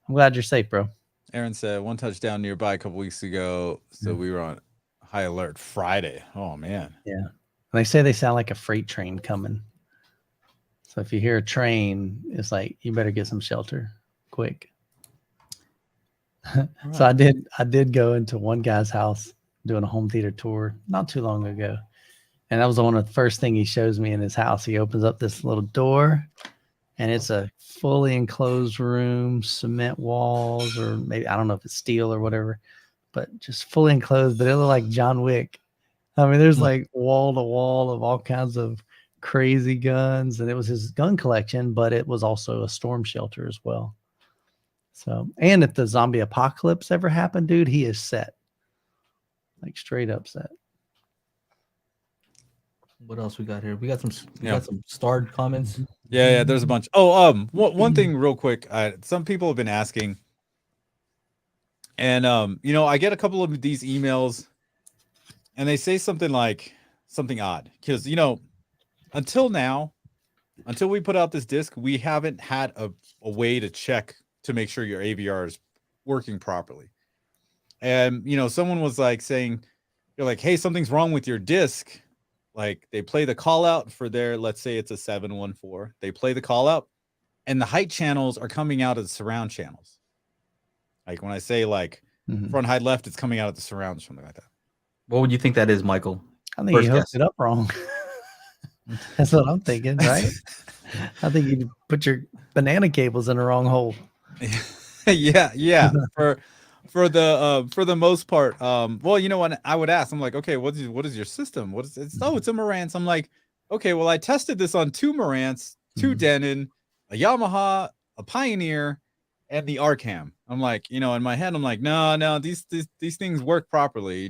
I'm glad you're safe, bro. Aaron said one touchdown nearby a couple weeks ago. So we were on high alert Friday. Oh, man. Yeah. And they say they sound like a freight train coming. So if you hear a train, it's like, you better get some shelter quick. Right. So I did go into one guy's house doing a home theater tour not too long ago. And that was one of the first thing he shows me in his house. He opens up this little door, and it's a fully enclosed room, cement walls, or maybe I don't know if it's steel or whatever, but just fully enclosed. But it looked like John Wick. I mean, there's like wall to wall of all kinds of crazy guns, and it was his gun collection, but it was also a storm shelter as well. So, and if the zombie apocalypse ever happened, dude, he is set, like straight up set. What else we got here? We got some starred comments. Yeah, there's a bunch. Oh, one thing real quick. Some people have been asking, and I get a couple of these emails, and they say something odd because until now, until we put out this disc, we haven't had a way to check to make sure your AVR is working properly. And someone was like saying, you're like, hey, something's wrong with your disc. Like they play the call out for their, let's say it's a 714. They play the call out and the height channels are coming out of the surround channels. Like when I say like front high left, it's coming out of the surrounds, something like that. What would you think that is, Michael? I think you hooked it up wrong. That's what I'm thinking, right? I think you put your banana cables in the wrong hole. yeah. For the most part, well, when I would ask, I'm like, okay, what is your system? It's a Marantz. I'm like, okay, well, I tested this on 2 Marantz, 2 Denon, a Yamaha, a Pioneer, and the Arkham. I'm like, in my head, I'm like, no, these things work properly.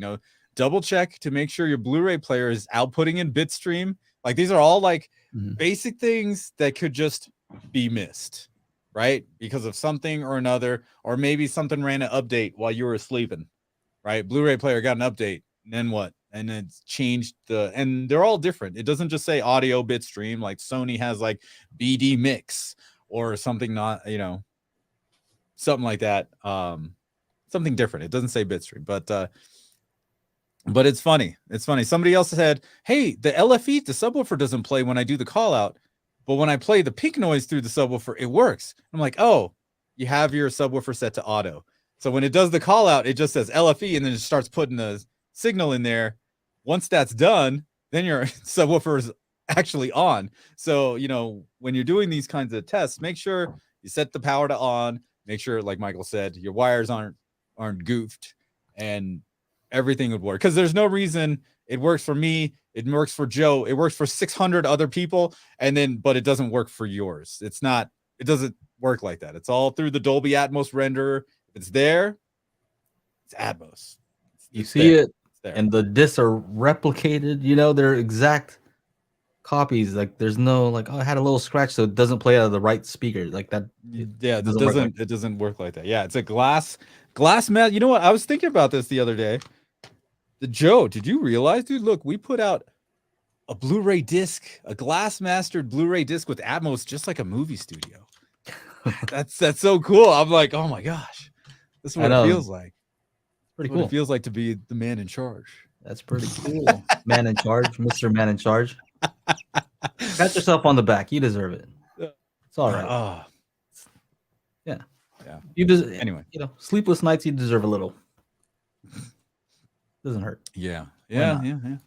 Double check to make sure your Blu-ray player is outputting in bitstream. Like these are all like basic things that could just be missed. Right? Because of something or another, or maybe something ran an update while you were sleeping, right? Blu-ray player got an update, and then what? And it's changed and they're all different. It doesn't just say audio bitstream, like Sony has like BD mix or something, not, something like that. Something different. It doesn't say bitstream, but it's funny. It's funny. Somebody else said, hey, the LFE, the subwoofer doesn't play when I do the call out. But when I play the peak noise through the subwoofer, it works. I'm like, oh, you have your subwoofer set to auto. So when it does the call out, it just says LFE and then it starts putting the signal in there. Once that's done, then your subwoofer is actually on. So, when you're doing these kinds of tests, make sure you set the power to on, make sure, like Michael said, your wires aren't goofed and everything would work. Because there's no reason it works for me. It works for Joe. It works for 600 other people. But it doesn't work for yours. It doesn't work like that. It's all through the Dolby Atmos renderer. If it's there, it's Atmos. You see it, and the discs are replicated. They're exact copies. Like there's no like, oh, I had a little scratch, so it doesn't play out of the right speaker. Like that. Yeah, it doesn't work like that. Yeah, it's a glass mat. You know what? I was thinking about this the other day. Joe, did you realize, dude? Look, we put out a Blu-ray disc, a glass mastered Blu-ray disc with Atmos, just like a movie studio. That's so cool. I'm like, oh my gosh, this is what it feels like. Pretty cool. What it feels like to be the man in charge. That's pretty cool. Man in charge, Mr. Man in charge. Pat yourself on the back. You deserve it. It's all right. Yeah. Anyway, sleepless nights. You deserve a little. Doesn't hurt. Yeah. Anyway,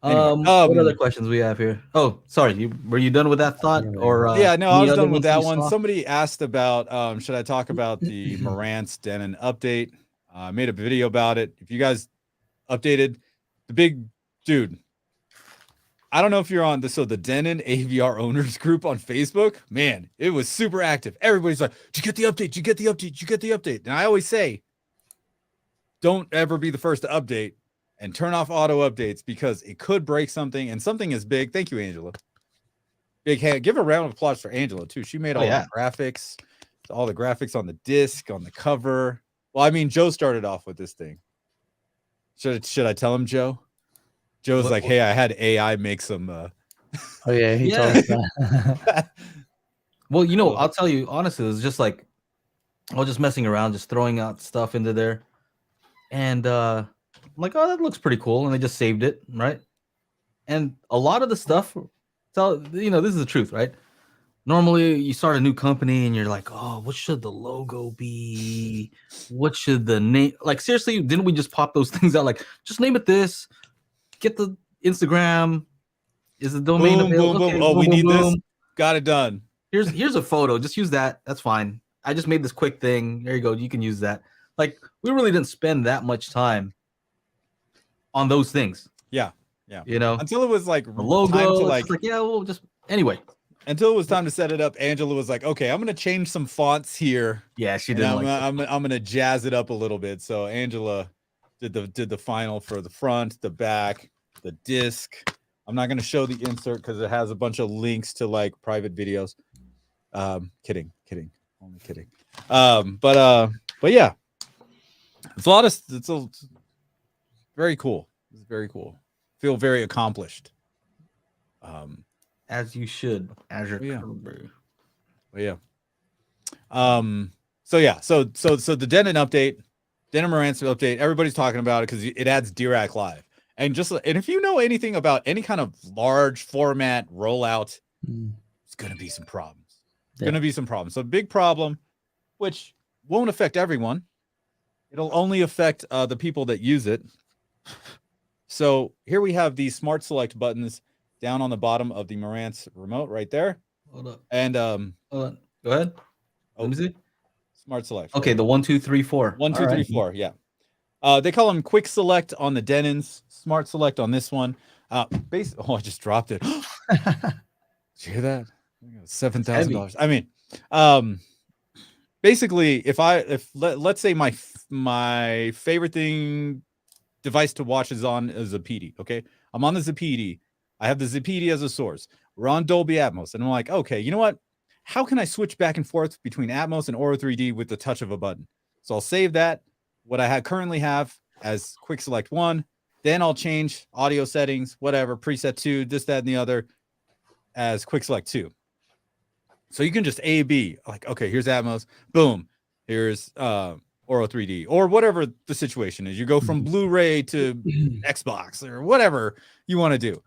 what other questions we have here? Oh, sorry. Were you done with that thought? Or I was done with that one. Somebody asked about should I talk about the Marantz Denon update? I made a video about it. If you guys updated the big dude, I don't know if you're on the Denon AVR owners group on Facebook. Man, it was super active. Everybody's like, did you get the update? Did you get the update? Did you get the update? And I always say, don't ever be the first to update and turn off auto updates because it could break something, and something is big. Thank you, Angela. Big hand. Give a round of applause for Angela too. She made all the graphics, on the disc, on the cover. Well, I mean, Joe started off with this thing. Should I tell him, Joe? Joe's like, hey, I had AI make some. Oh yeah, he told us that. Well, I'll tell you honestly, it was just like I was just messing around, just throwing out stuff into there. And I'm like, oh, that looks pretty cool. And I just saved it, right? And a lot of the stuff, so this is the truth, right? Normally you start a new company and you're like, oh, what should the logo be? What should the name? Like, seriously, didn't we just pop those things out? Like, just name it this, get the Instagram. Is the domain boom, available? boom, Okay, boom. Oh, we boom, need boom. this. Got it done. Here's a photo. Just use that. That's fine. I just made this quick thing. There you go. You can use that. Like, we really didn't spend that much time on those things. Yeah. Until it was like the logo. time to It's like, just like, yeah, we'll just anyway. Until it was time to set it up, Angela was like, "Okay, I'm gonna change some fonts here." Yeah, she and didn't I'm gonna jazz it up a little bit. So Angela did the final for the front, the back, the disc. I'm not gonna show the insert because it has a bunch of links to like private videos. Kidding, only kidding. But yeah, it's very cool. It's very cool. Feel very accomplished. As you should, Azure. Yeah. So the Denon update, Denon Marantz update, everybody's talking about it because it adds Dirac Live. And if you know anything about any kind of large format rollout, it's gonna be some problems. So big problem, which won't affect everyone. It'll only affect the people that use it. So here we have these smart select buttons down on the bottom of the Marantz remote right there. Hold up. And hold on. Go ahead. Let me see. Smart select. Okay, the 1, 2, 3, 4. 1, 2, 3, 4. Yeah. They call them quick select on the Denons, smart select on this one. I just dropped it. Did you hear that? $7,000. I mean, basically, let's say my favorite device to watch is a PD. Okay, I'm on the Zapedi. I have the Zapedi as a source. We're on Dolby Atmos, and I'm like, okay, you know what? How can I switch back and forth between Atmos and Auro 3D with the touch of a button? So I'll save that, what I currently have as quick select 1. Then I'll change audio settings, whatever, preset 2, this, that, and the other as quick select 2. So you can just A/B, like, okay, here's Atmos, boom, here's Auro 3D, or whatever the situation is. You go from Blu-ray to Xbox or whatever you want to do.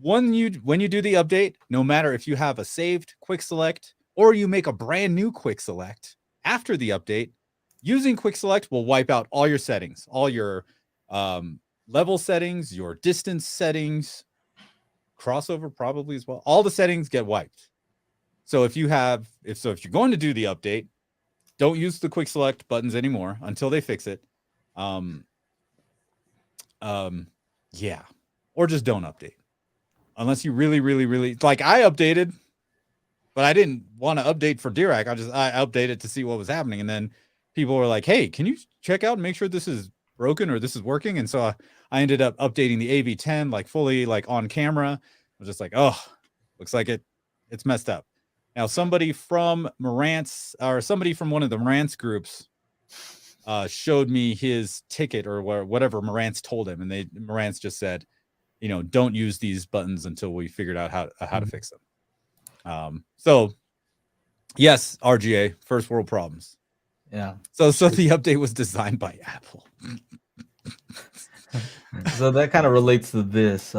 When you do the update, no matter if you have a saved quick select or you make a brand new quick select after the update, using quick select will wipe out all your settings, all your level settings, your distance settings, crossover probably as well. All the settings get wiped. So if you're going to do the update, don't use the quick select buttons anymore until they fix it. Yeah, or just don't update. Unless you really, really, really like, I updated, but I didn't want to update for Dirac. I updated to see what was happening. And then people were like, hey, can you check out and make sure this is broken or this is working? And so I ended up updating the AV10, like fully like on camera. I was just like, oh, looks like it's messed up. Now, somebody from Marantz or somebody from one of the Marantz groups showed me his ticket or whatever Marantz told him. And Marantz just said, don't use these buttons until we figured out how to fix them. So yes, RGA, first world problems. Yeah. So the update was designed by Apple. So that kind of relates to this.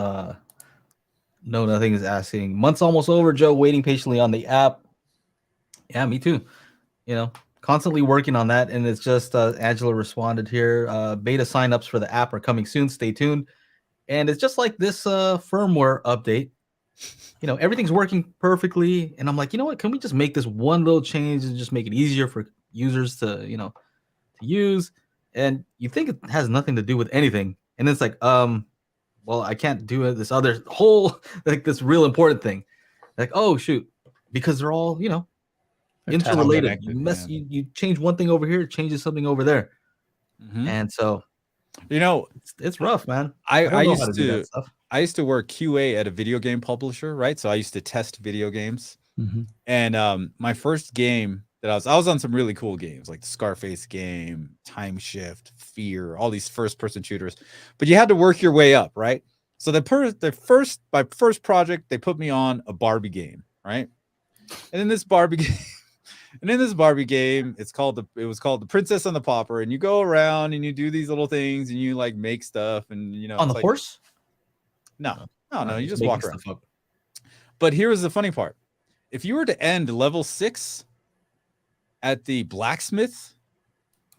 No, nothing is asking. Month's almost over, Joe. Waiting patiently on the app. Yeah, me too. Constantly working on that. And it's just Angela responded here. Beta signups for the app are coming soon. Stay tuned. And it's just like this firmware update. Everything's working perfectly. And I'm like, you know what? Can we just make this one little change and just make it easier for users to use? And you think it has nothing to do with anything. And it's like, well, I can't do this other whole, like this real important thing. Like, oh, shoot. Because they're all, interrelated. You change one thing over here, it changes something over there. Mm-hmm. And so, it's rough, man. I used to work QA at a video game publisher, right? So I used to test video games. Mm-hmm. And my first game that I was on some really cool games like the Scarface game, Time Shift, Fear, all these first-person shooters. But you had to work your way up, right? So my first project, they put me on a Barbie game, right? And in this Barbie game, it was called The Princess and the Pauper, and you go around and you do these little things and you like make stuff and on the horse. No, you just walk around. But here is the funny part: if you were to end level 6 at the blacksmith,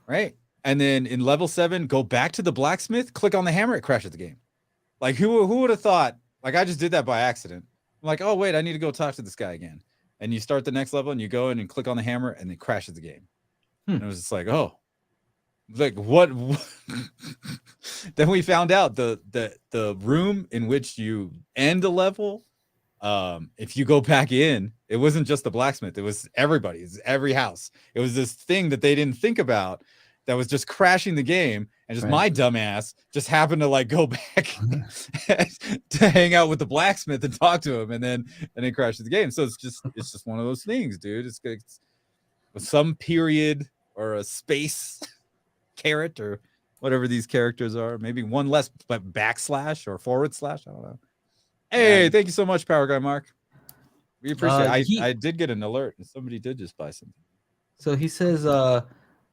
right, and then in level 7 go back to the blacksmith, click on the hammer, it crashes the game. Like who would have thought? Like I just did that by accident. I'm like, oh wait, I need to go talk to this guy again. And you start the next level and you go in and click on the hammer and it crashes the game. And it was just like, oh, like what? Then we found out the room in which you end a level. If you go back in, it wasn't just the blacksmith, it was everybody, it's every house. It was this thing that they didn't think about that was just crashing the game, and just my dumbass just happened to like go back to hang out with the blacksmith and talk to him, and then crashes the game. So it's just one of those things, dude. It's some period or a space caret or whatever these characters are, maybe one less, but backslash or forward slash, I don't know. Hey, thank you so much, Power Guy Mark. We appreciate it. I did get an alert, and somebody did just buy something. So he says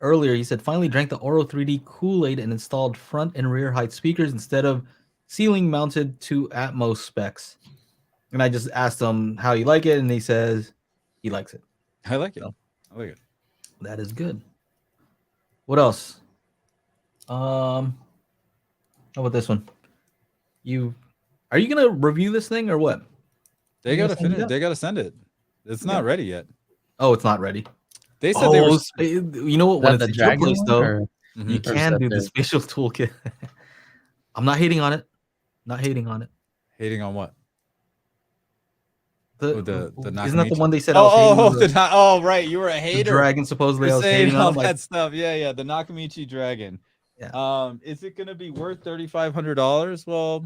earlier, he said, finally drank the Oro 3D Kool-Aid and installed front and rear height speakers instead of ceiling mounted to Atmos specs. And I just asked him how he like it, and he says he likes it. I like it. I like it. That is good. What else? How about this one? Are you gonna review this thing or what? They gotta finish. They gotta send it. It's not ready yet. Oh, it's not ready. They said they were. You know what? When it's your place, though, you or can do the spatial toolkit. I'm not hating on it. Not hating on it. Hating on what? The isn't that the one they said? Oh, right. You were a hater. The dragon, supposedly. I was hating all on that stuff. Yeah. The Nakamichi dragon. Yeah. Is it gonna be worth $3,500? Well,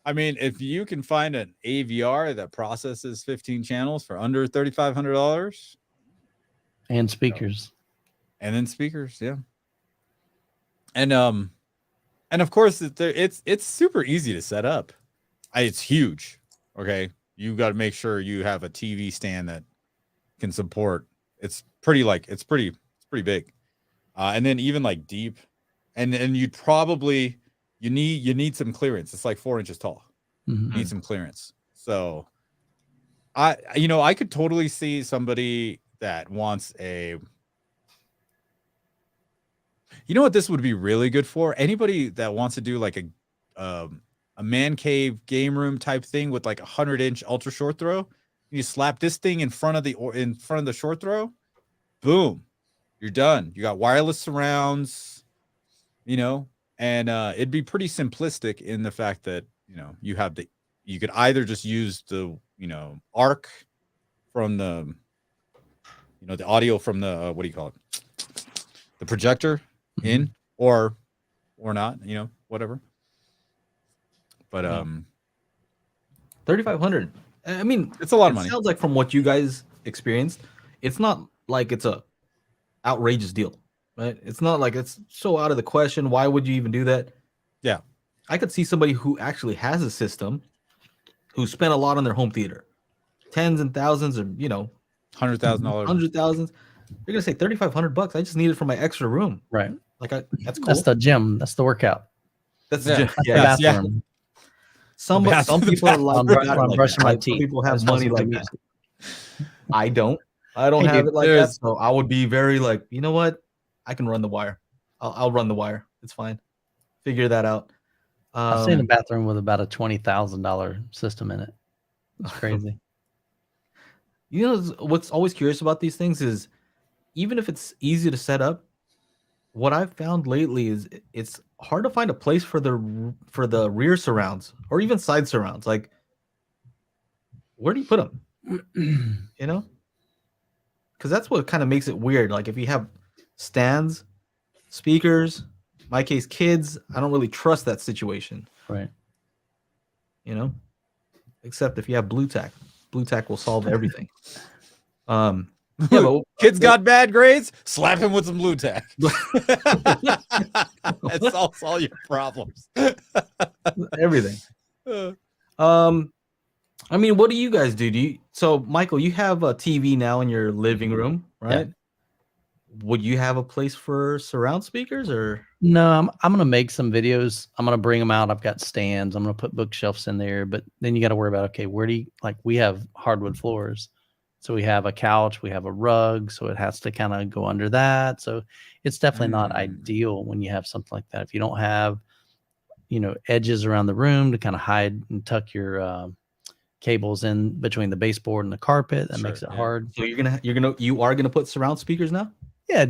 I mean, if you can find an AVR that processes 15 channels for under $3,500, and speakers, and then speakers, yeah, and of course it's super easy to set up. It's huge. Okay, you got to make sure you have a TV stand that can support. It's pretty big, and then even like deep, and you'd probably. You need some clearance. It's like 4 inches tall. You need some clearance. So I could totally see somebody that wants a, you know what this would be really good for? Anybody that wants to do like a man cave game room type thing with like 100-inch ultra short throw. You slap this thing in front of the short throw, boom, you're done. You got wireless surrounds, and it'd be pretty simplistic in the fact that you could either just use the arc from the the audio from the what do you call it, the projector in, or not, whatever. But 3,500. I mean, it's a lot of money. It sounds like from what you guys experienced, it's not like it's a outrageous deal. Right? It's not like it's so out of the question. Why would you even do that? Yeah. I could see somebody who actually has a system who spent a lot on their home theater, tens and thousands or, $100,000. 100,000. They're going to say $3,500. I just need it for my extra room. Right. Like that's cool. That's the gym. That's the workout. That's the gym. Yeah. Bathroom. Some people are like, I'm brushing my teeth. People have money like that. I don't have it like that. So I would be very like, you know what? I can run the wire. I'll run the wire. It's fine. Figure that out. I've seen a bathroom with about a $20,000 system in it. It's crazy. What's always curious about these things is, even if it's easy to set up, what I've found lately is it's hard to find a place for the rear surrounds or even side surrounds. Like, where do you put them? Because that's what kind of makes it weird. Like, if you have stands, speakers, in my case, kids, I don't really trust that situation. Right. Except if you have blue tack. Blue tack will solve everything. But kids got bad grades, slap him with some blue tack. That solves all your problems. Everything. I mean, what do you guys do? So Michael, you have a TV now in your living room, right? Yeah. Would you have a place for surround speakers, or? No, I'm gonna make some videos. I'm gonna bring them out. I've got stands. I'm gonna put bookshelves in there, but then you got to worry about, okay, where do you, like, we have hardwood floors, so we have a couch, we have a rug, so it has to kind of go under that. So it's definitely not ideal when you have something like that. If you don't have, edges around the room to kind of hide and tuck your cables in between the baseboard and the carpet. That makes it hard. So you are gonna put surround speakers now? Yeah,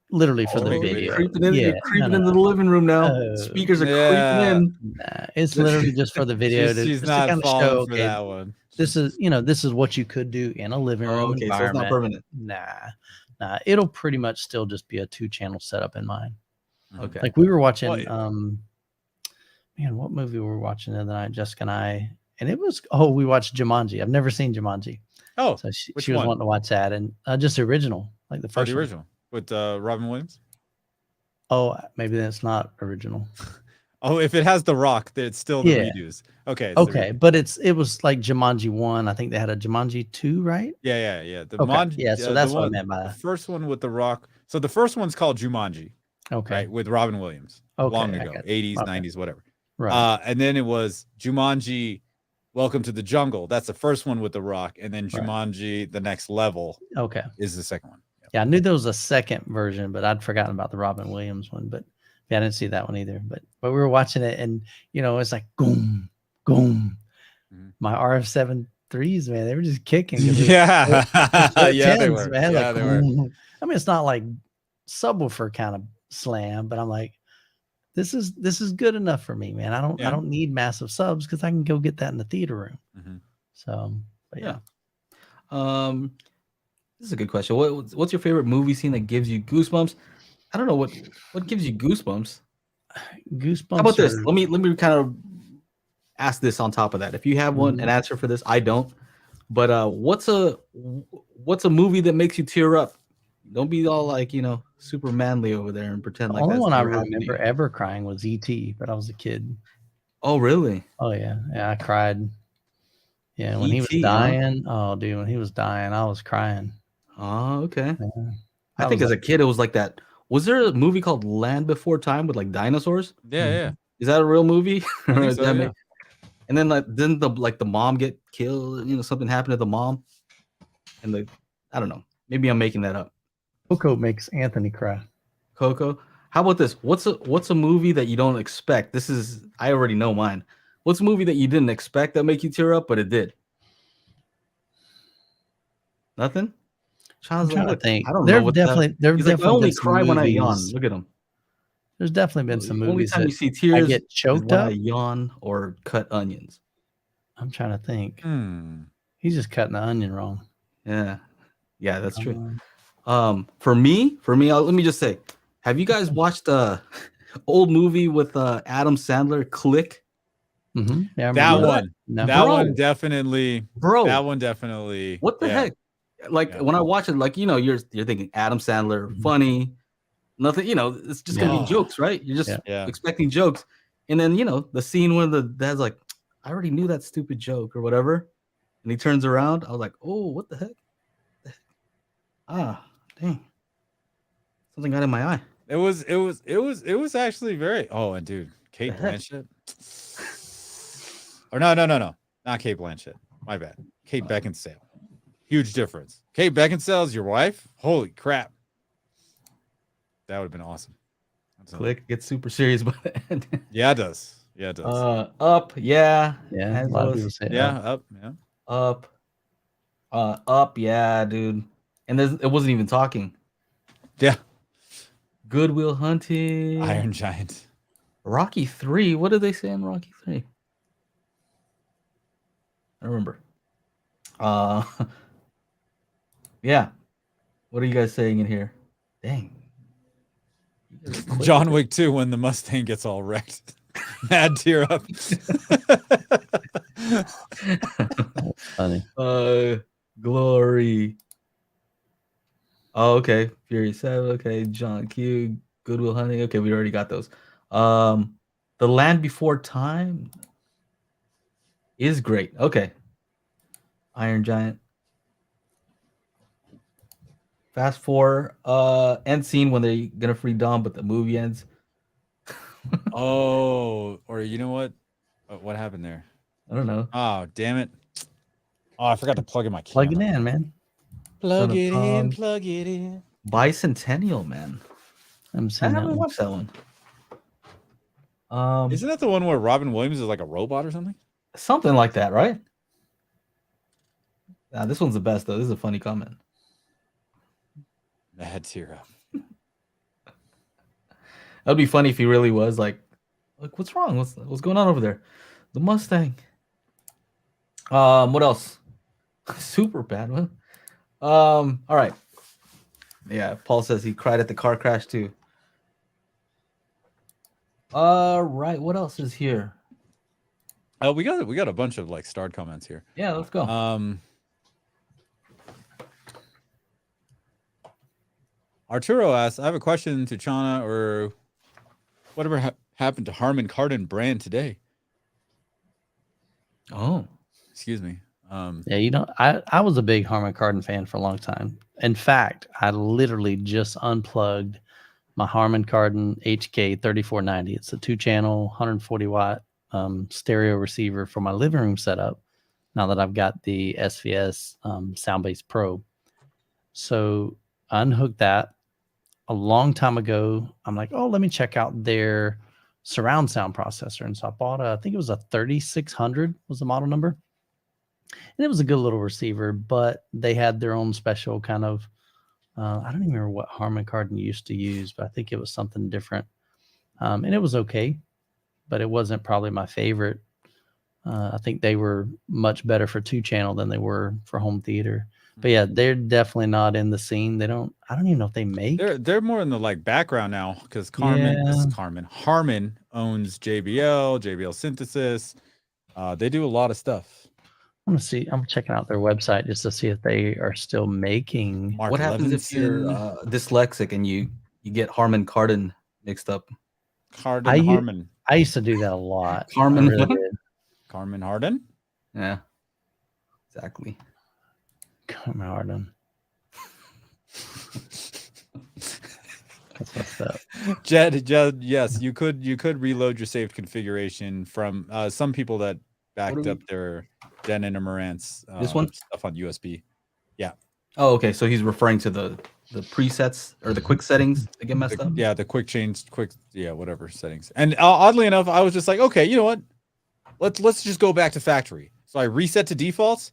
literally for the video. You're creeping into the living room now. Speakers are creeping in. Nah, it's literally just for the video. She's just not to kind of falling show, for that one. This is what you could do in a living room Okay, environment. so it's not permanent. Nah, it'll pretty much still just be a 2-channel setup in mine. Okay. Like we were watching, what movie were we watching the other night, Jessica and I, and it was, we watched Jumanji. I've never seen Jumanji. Oh, so she was wanting to watch that, and just the original, like the first the original with Robin Williams. Oh, maybe that's not original. Oh, if it has The Rock, then it's still the redos. Okay. Okay, but it was like Jumanji 1. I think they had a Jumanji 2, right? Yeah. So that's what I meant by the first one with The Rock. So the first one's called Jumanji. Okay. Right, with Robin Williams. Long ago, 80s, 90s, whatever. Right. And then it was Jumanji, Welcome to the Jungle. That's the first one with The Rock. And then Jumanji, The Next Level. Okay. Is the second one. Yeah, I knew there was a second version, but I'd forgotten about the Robin Williams one. But I didn't see that one either. But we were watching it, and it's like boom, boom. My RF-7 threes, man, they were just kicking. Yeah, they were. Man. Yeah, they were. I mean, it's not like subwoofer kind of slam, but I'm like, this is good enough for me, man. I don't need massive subs because I can go get that in the theater room. So, but yeah. This is a good question. What's your favorite movie scene that gives you goosebumps? I don't know what gives you goosebumps. Goosebumps. How about this? Let me kind of ask this on top of that. If you have an answer for this, I don't. But what's a movie that makes you tear up? Don't be all like super manly over there and pretend like. The only one I remember ever crying was E.T., but I was a kid. Oh really? Oh yeah, I cried. Yeah, when he was dying. Huh? Oh dude, when he was dying, I was crying. Oh okay. Yeah. I think as a kid it was like that. Was there a movie called Land Before Time with like dinosaurs? Yeah. Is that a real movie? I think so, yeah. And then didn't the mom get killed? Something happened to the mom, and I don't know. Maybe I'm making that up. Coco makes Anthony cry. Coco. How about this? What's a movie that you don't expect? I already know mine. What's a movie that you didn't expect that make you tear up, but it did? Nothing. I'm trying to think. I don't know. There's I only cry when I yawn. Look at him. There's definitely been some movies that you see tears, I get choked up. I yawn or cut onions. I'm trying to think. He's just cutting the onion wrong. Yeah, that's true. For me, let me just say, have you guys watched old movie with Adam Sandler, Click? Yeah, that one. No. That one definitely. Bro, that one definitely. What the heck? Like when I watch it, like you're thinking Adam Sandler, funny, nothing. It's just gonna be jokes, right? You're just expecting jokes, and then the scene where the dad's like, "I already knew that stupid joke" or whatever, and he turns around. I was like, "Oh, what the heck?" Ah, dang! Something got in my eye. It was actually very. Oh, and dude, Kate Blanchett. Or no, not Kate Blanchett. My bad. Kate Beckinsale. Huge difference. Kate Beckinsale is your wife? Holy crap. That would have been awesome. Click gets super serious by the end. Yeah, it does. Yeah, it does. Up, yeah. Yeah, a lot of people say up, yeah. Up, yeah, dude. And it wasn't even talking. Yeah. Good Will Hunting. Iron Giant. Rocky 3. What did they say in Rocky 3? I remember. Yeah. What are you guys saying in here? Dang. John Wick 2 when the Mustang gets all wrecked. Mad tear up. That's funny. Glory. Oh, okay. Fury 7. Okay. John Q. Good Will Hunting. Okay, we already got those. The Land Before Time is great. Okay. Iron Giant. Fast forward, end scene when they're gonna free Dom, but the movie ends. Oh, or you know what? What happened there? I don't know. Oh, damn it! Oh, I forgot to plug in my camera. Plug it in, man. Plug it in. Plug it in. Bicentennial Man. I haven't watched that one. Isn't that the one where Robin Williams is like a robot or something? Something like that, right? This one's the best though. This is a funny comment. Mad tear up. That'd be funny if he really was like, what's wrong? What's going on over there? The Mustang. What else? Super bad one. All right. Yeah, Paul says he cried at the car crash too. All right, what else is here? Oh, we got a bunch of like starred comments here. Yeah, let's go. Arturo asks, I have a question to Chana or whatever happened to Harman Kardon brand today. Oh, excuse me. Yeah, I was a big Harman Kardon fan for a long time. In fact, I literally just unplugged my Harman Kardon HK 3490. It's a 2-channel, 140-watt stereo receiver for my living room setup. Now that I've got the SVS Soundbase Pro, so I unhooked that a long time ago. I'm like, oh, let me check out their surround sound processor, and so I bought I think it was a 3600 was the model number. And it was a good little receiver, but they had their own special kind of, I don't even remember what Harman Kardon used to use, but I think it was something different. And it was okay, but it wasn't probably my favorite. I think they were much better for 2-channel than they were for home theater. But yeah, they're definitely not in the scene. I don't even know if they make. They're more in the like background now because Harman owns JBL Synthesis. They do a lot of stuff. I'm checking out their website just to see if they are still making. What happens if you're dyslexic and you get Harman Kardon mixed up? Harman. I used to do that a lot. Carmen Carmen Harden? Yeah. Exactly. Carmen Harden. That's messed up. Jed, yes, you could reload your saved configuration from some people that backed up their Denon and Marantz this one stuff on USB. Yeah. Oh, okay. So he's referring to the presets or the quick settings that get messed up. Yeah, the quick whatever settings. And oddly enough, I was just like, okay, you know what? Let's just go back to factory. So I reset to defaults,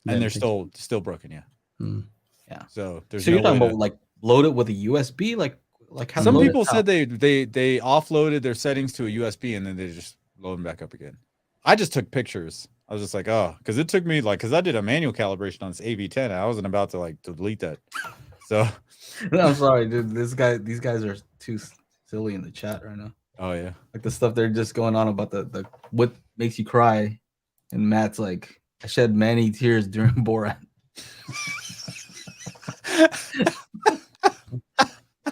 and they're still broken. Yeah. Yeah. So there's you're talking about like load it with a USB, like how some people said they offloaded their settings to a USB and then they just load them back up again. I just took pictures. I was just like, oh, because it took me because I did a manual calibration on this AV10 and I wasn't about to delete that. So I'm sorry, dude. These guys are too silly in the chat right now. Oh yeah, like the stuff they're just going on about the what makes you cry, and Matt's like, I shed many tears during Borat.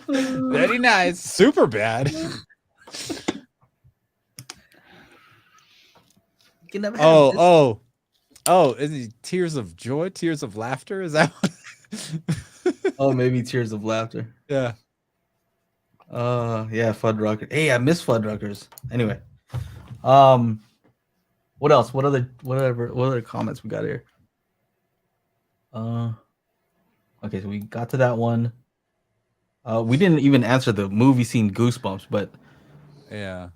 Very nice. Super bad. Oh, is it tears of joy, tears of laughter? Is that what? Oh, maybe tears of laughter. Yeah. Yeah, Fuddruckers. Hey, I miss Fuddruckers. Anyway. What else? What other comments we got here? Okay, so we got to that one. We didn't even answer the movie scene Goosebumps, but yeah.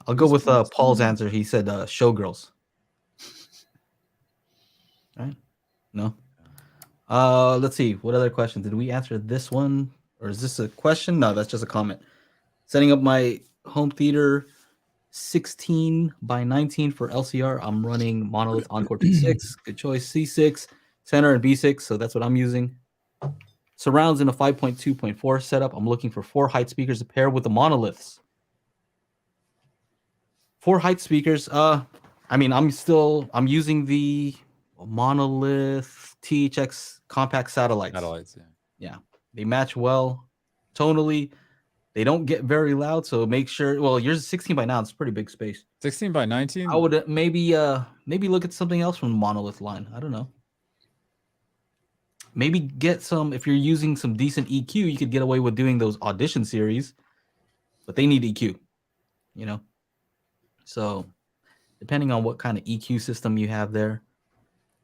I'll go with Paul's answer. He said Showgirls. Right? No. Let's see. What other question? Did we answer this one? Or is this a question? No, that's just a comment. Setting up my home theater 16 by 19 for LCR. I'm running Monolith Encore P6. Good choice. C6, center, and B6. So that's what I'm using. Surrounds in a 5.2.4 setup. I'm looking for 4 height speakers to pair with the monoliths. 4 height speakers. I'm using the Monolith THX compact satellites. Yeah. They match well tonally. They don't get very loud, so make sure. Well, yours is 16 by 9. It's a pretty big space. 16 by 19. I would maybe look at something else from the Monolith line. I don't know. Maybe get some. If you're using some decent EQ, you could get away with doing those Audition series, but they need EQ. You know. So, depending on what kind of EQ system you have there,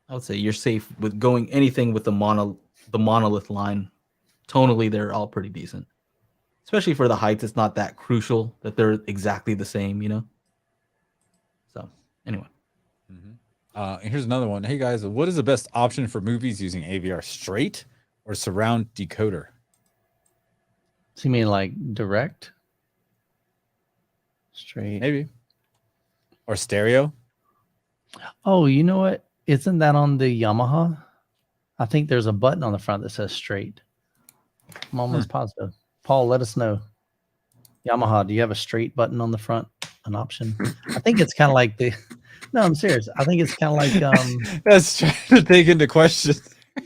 I would say you're safe with going anything with the Monolith line. Tonally, they're all pretty decent. especially for the heights, it's not that crucial that they're exactly the same, you know. So anyway. Here's another one. Hey guys, what is the best option for movies using AVR? Straight or surround decoder? So you mean like direct? Straight. Maybe. Or stereo? Oh, you know what? Isn't that on the Yamaha? I think there's a button on the front that says straight. I'm almost positive. Paul, let us know. Yamaha, do you have a straight button on the front? An option? I think it's kind of like the... No, I'm serious. I think it's kind of like... That's trying to take into question.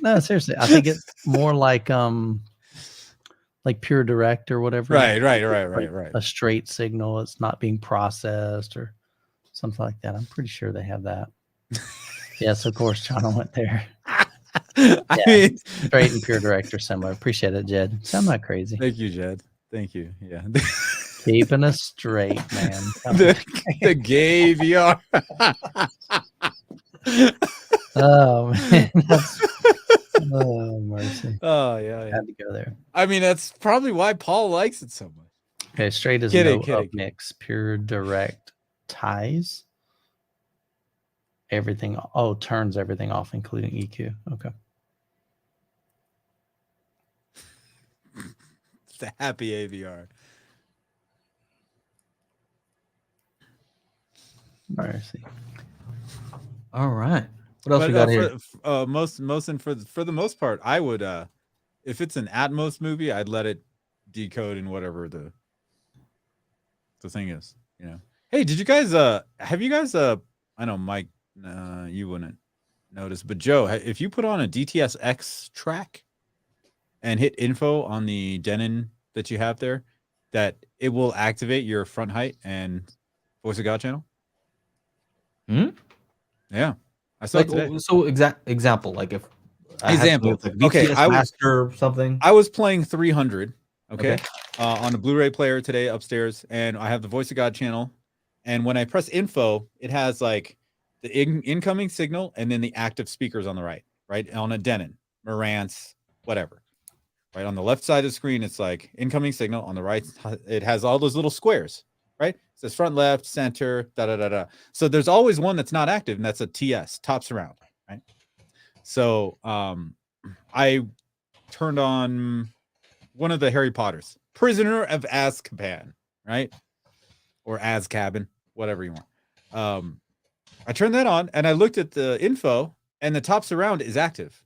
No, seriously. I think it's more like pure direct or whatever. Right. A straight signal. It's not being processed or something like that. I'm pretty sure they have that. Yes, of course, John went there. I mean, straight and pure direct are similar. Appreciate it, Jed. So I'm not crazy. Thank you, Jed. Thank you. Yeah. Keeping us straight, man. the gay VR. Oh man. Oh mercy. Oh yeah. Had to go there. I mean, that's probably why Paul likes it so much. Okay, straight is no up mix. Pure direct ties everything. Oh, turns everything off, including EQ. Okay. It's the happy AVR. Mercy. All right. What else we got here? For the most part, I would if it's an Atmos movie, I'd let it decode in whatever the thing is, you know. Hey, did you guys have you guys I know Mike you wouldn't notice, but Joe, if you put on a DTS-X track and hit info on the Denon that you have there, that it will activate your front height and Voice of God channel? Yeah. I saw like, so example, like if example, like VTS Master or something. I was playing 300, okay. On a Blu-ray player today upstairs, and I have the Voice of God channel. And when I press info, it has like the incoming signal and then the active speakers on the right on a Denon, Marantz, whatever. Right on the left side of the screen, it's like incoming signal. On the right, it has all those little squares. Right? It says front, left, center, da. So there's always one that's not active, and that's a TS, top surround, right? So I turned on one of the Harry Potters, Prisoner of Azkaban, right? Or Azkaban, whatever you want. I turned that on, and I looked at the info, and the top surround is active.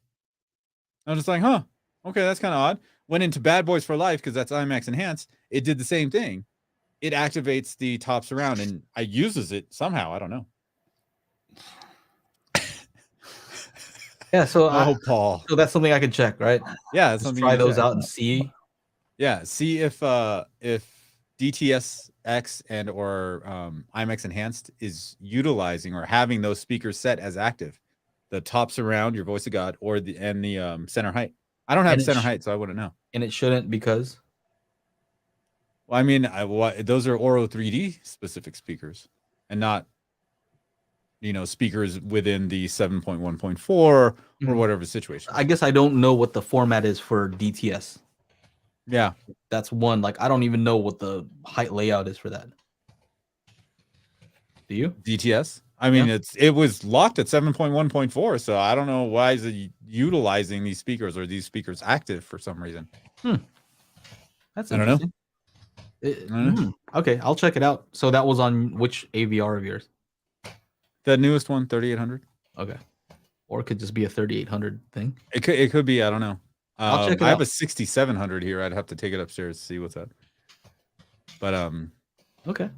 I was just like, huh, okay, that's kind of odd. Went into Bad Boys for Life, because that's IMAX enhanced. It did the same thing. It activates the top surround and I uses it somehow. I don't know. Yeah, so Paul. So that's something I can check, right? Yeah, it's something. Try those out and see. Yeah, see if DTS-X and or IMAX enhanced is utilizing or having those speakers set as active, the top surround, your Voice of God, or the center height. I don't have center height, so I wouldn't know. And it shouldn't because. Well, I mean, those are Oro 3D specific speakers, and not, speakers within the 7.1.4 or whatever situation. I guess I don't know what the format is for DTS. Yeah, that's one. Like, I don't even know what the height layout is for that. Do you? DTS? I mean, it was locked at 7.1.4, so I don't know why is it utilizing these speakers or these speakers active for some reason. That's interesting. I don't know. Okay, I'll check it out. So that was on which AVR of yours? The newest one, 3800. Okay, or it could just be a 3800 thing. It could be. I don't know. I'll check it out. I have a 6700 here. I'd have to take it upstairs to see what's up. But okay,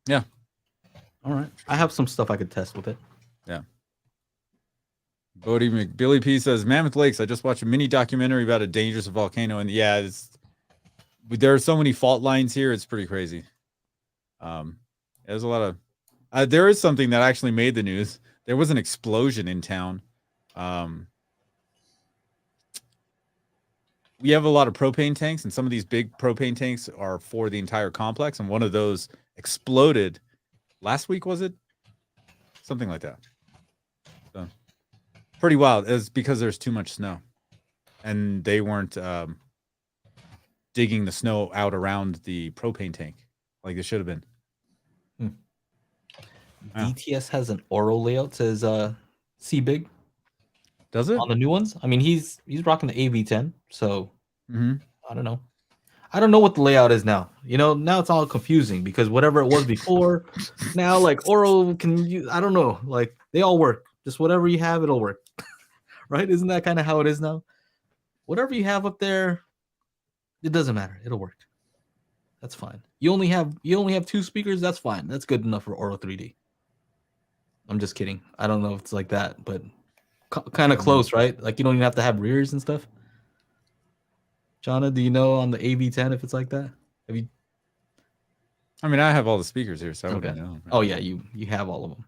yeah. All right, I have some stuff I could test with it. Yeah. Billy P says Mammoth Lakes. I just watched a mini documentary about a dangerous volcano, and yeah, there are so many fault lines here. It's pretty crazy. There's a lot of. There is something that actually made the news. There was an explosion in town. We have a lot of propane tanks, and some of these big propane tanks are for the entire complex, and one of those exploded last week, was it? Something like that. So pretty wild. It's because there's too much snow, and they weren't digging the snow out around the propane tank like it should have been. DTS has an oral layout, says C Big. Does it? On the new ones? I mean, he's rocking the AV10, so I don't know. I don't know what the layout is now. You know, now it's all confusing because whatever it was before, now like oral can you I don't know. Like they all work. Just whatever you have, it'll work. Right? Isn't that kind of how it is now? Whatever you have up there, it doesn't matter. It'll work. That's fine. You only have 2 speakers, that's fine. That's good enough for Oral 3D. I'm just kidding. I don't know if it's like that, but kind of close, right? Like you don't even have to have rears and stuff. Jonna, do you know on the AV10 if it's like that? Have you? I mean, I have all the speakers here, so I Okay. wouldn't know. Oh yeah, you have all of them.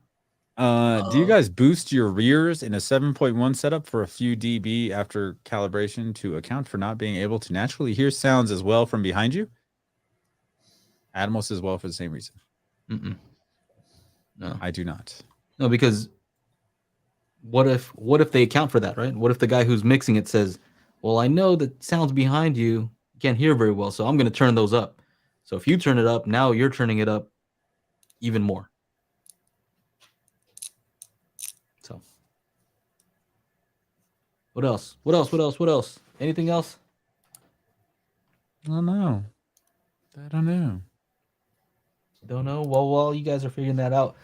Do you guys boost your rears in a 7.1 setup for a few dB after calibration to account for not being able to naturally hear sounds as well from behind you? Atmos as well for the same reason. No, I do not. No, because what if they account for that, right? What if the guy who's mixing it says, well, I know that sounds behind you can't hear very well, so I'm going to turn those up. So if you turn it up, now you're turning it up even more. So what else? Anything else? I don't know. Don't know. Well, while you guys are figuring that out,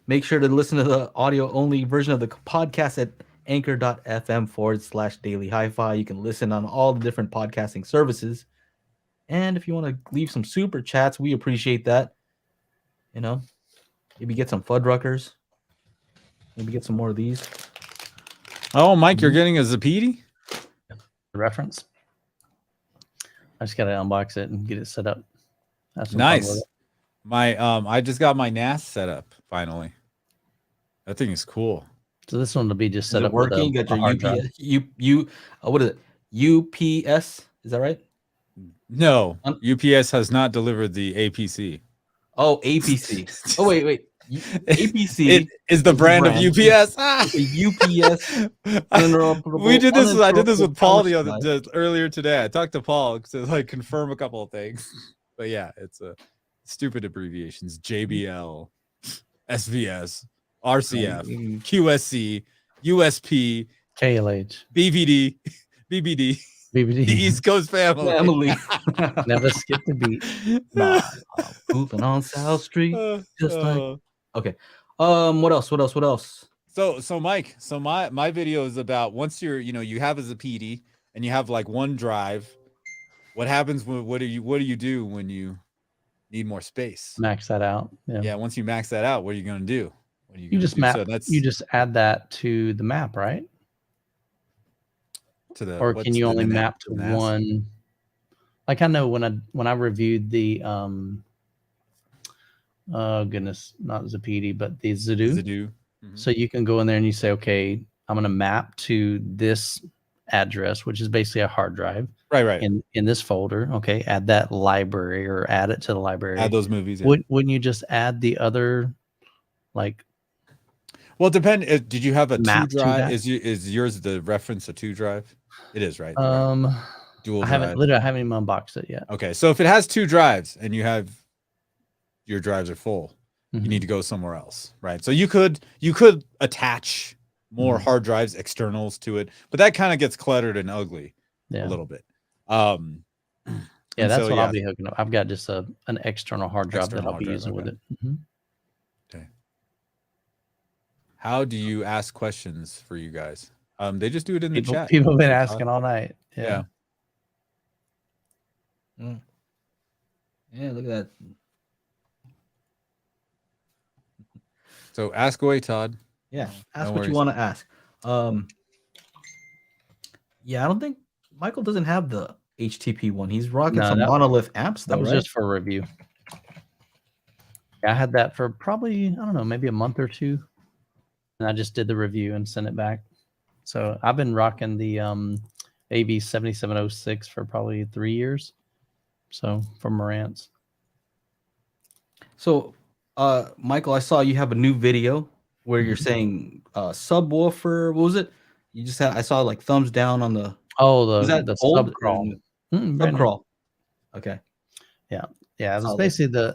make sure to listen to the audio-only version of the podcast at anchor.fm/daily HiFi. You can listen on all the different podcasting services. And if you want to leave some super chats, we appreciate that. You know, maybe get some Fuddruckers. Maybe get some more of these. Oh, Mike, you're getting a Zapiti? Reference. I just got to unbox it and get it set up. Nice. I just got my NAS set up finally. That thing is cool. So this one will be just set up working. With got your UPS. What is it? UPS? Is that right? No, UPS has not delivered the APC. Oh, APC. Oh, wait. APC it is the brand of UPS. UPS. We did this. I did this with Paul earlier today. I talked to Paul to like confirm a couple of things. But yeah, it's a stupid abbreviations: JBL, SVS, RCF, QSC, USP, KLH, BVD, BBD. The East Coast family. Never skip the beat. Nah, moving on South Street, just like. Okay. What else? So Mike, my video is about once you have as a PD and you have like one drive. What happens when what do you do when you need more space? Max that out. Yeah. Once you max that out, what are you going to do? You just map. So you just add that to the map, right? Or can you only map to one? Like I know when I reviewed the oh goodness, not Zapiti, but the Zadu. So you can go in there and you say, okay, I'm going to map to this address, which is basically a hard drive. Right. In this folder. Okay. Add that library or add it to the library. Add those movies. Yeah. Wouldn't you just add the other like? Well, it depends. Did you have a 2 drive? Is yours the reference a 2 drive? It is, right? Dual drive. I haven't even unboxed it yet. Okay. So if it has 2 drives and your drives are full, you need to go somewhere else, right? So you could attach more hard drives, externals to it, but that kind of gets cluttered and ugly a little bit. Yeah, that's what I'll be hooking up. I've got just an external hard drive that I'll be using with it. Okay. How do you ask questions for you guys? They just do it in the chat. People have been asking all night. Yeah. Yeah, look at that. So ask away, Todd. Yeah, ask what you want to ask. Yeah, I don't think Michael doesn't have the HTP one. He's rocking some monolith amps though, that was just for review. Yeah, I had that for probably, I don't know, maybe a month or 2. And I just did the review and sent it back. So I've been rocking the AV7706 for probably 3 years. So from Marantz. So Michael, I saw you have a new video where you're saying subwoofer. What was it? You just had, I saw like thumbs down on the. The sub crawl. Sub crawl. Okay. Yeah. Yeah. It was Solid. basically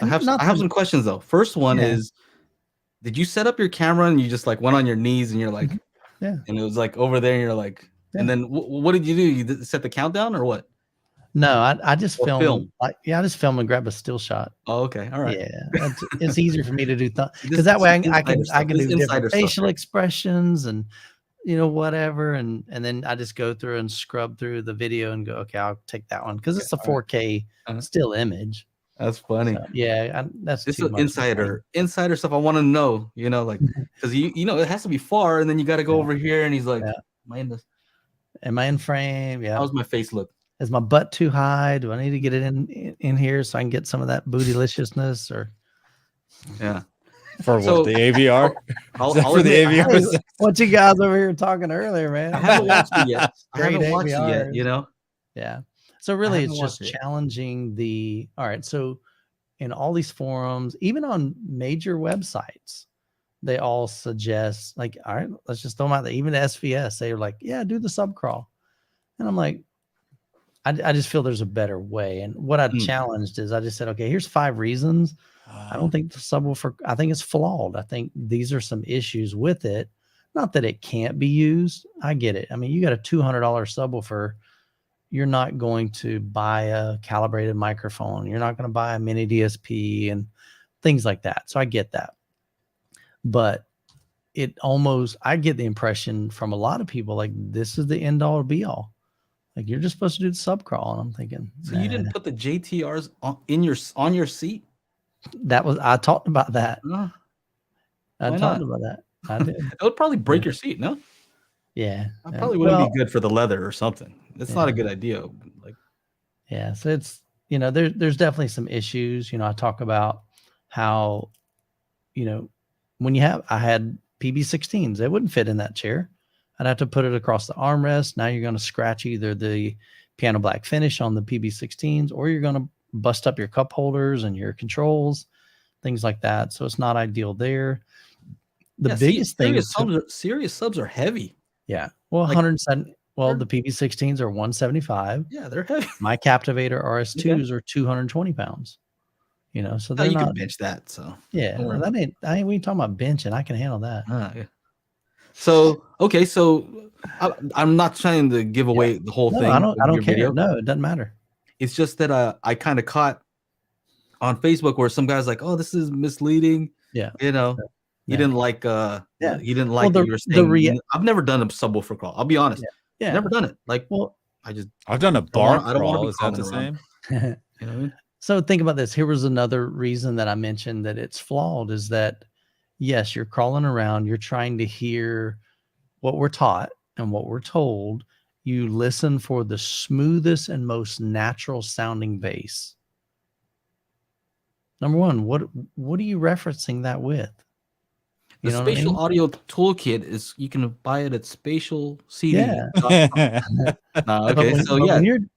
I have some questions though. First one is, did you set up your camera and you just like went on your knees and you're like, yeah, and it was like over there and you're like, and then what did you do? You set the countdown or what? no, I just Or film. I just film and grab a still shot. Oh, okay. All right. Yeah, it's easier for me to do because that way I can do different facial expressions and whatever, and then I just go through and scrub through the video and go, okay, I'll take that one because it's a 4K still image. That's funny. So, yeah, that's this too is much insider stuff. I want to know, like because it has to be far, and then you got to go over here, and he's like, am I in frame? Yeah. How's my face look? Is my butt too high? Do I need to get it in here so I can get some of that bootyliciousness? Or for what, the AVR? I'll for the AVR. What you guys over here talking earlier, man? I haven't watched it yet. Yeah. So really, it's just challenging all right. So in all these forums, even on major websites, they all suggest like, all right, let's just throw them out there. Even the SVS, they're like, yeah, do the sub crawl. And I'm like, I just feel there's a better way. And what I challenged is I just said, okay, here's 5 reasons. I don't think the subwoofer, I think it's flawed. I think these are some issues with it. Not that it can't be used. I get it. I mean, you got a $200 subwoofer. You're not going to buy a calibrated microphone. You're not going to buy a mini DSP and things like that. So I get that. But I get the impression from a lot of people, like this is the end all or be all. Like you're just supposed to do the sub crawl. And I'm thinking, so you didn't put the JTRs on your seat? I talked about that. I talked about that. I did. It would probably break your seat, no? Yeah. That probably wouldn't be good for the leather or something. It's not a good idea. Like, yeah. So it's, there's definitely some issues. I talk about how, when I had PB16s, they wouldn't fit in that chair. I'd have to put it across the armrest. Now you're going to scratch either the piano black finish on the PB16s, or you're going to bust up your cup holders and your controls, things like that. So it's not ideal there. The biggest thing is serious subs are heavy. Yeah. Well, 107. Well, the PB16s are 175. Yeah, they're heavy. My Captivator RS2s are 220 pounds. So they're you not, can bench that. So yeah, we ain't talking about benching. I can handle that. Yeah. So okay, so I'm not trying to give away the whole thing. I don't care. No, it doesn't matter. It's just that I kind of caught on Facebook where some guys like, oh, this is misleading. Yeah. You didn't like you didn't like what you were saying. I've never done a subwoofer crawl. I'll be honest. Yeah. Never done it. Like, I've done a bar crawl. Is that the same? You know what I mean? So think about this. Here was another reason that I mentioned that it's flawed is that, yes, you're crawling around. You're trying to hear what we're taught and what we're told. You listen for the smoothest and most natural sounding bass. Number one, what are you referencing that with? The Spatial Audio Toolkit is, you can buy it at Spatial CD. Yeah. Okay. So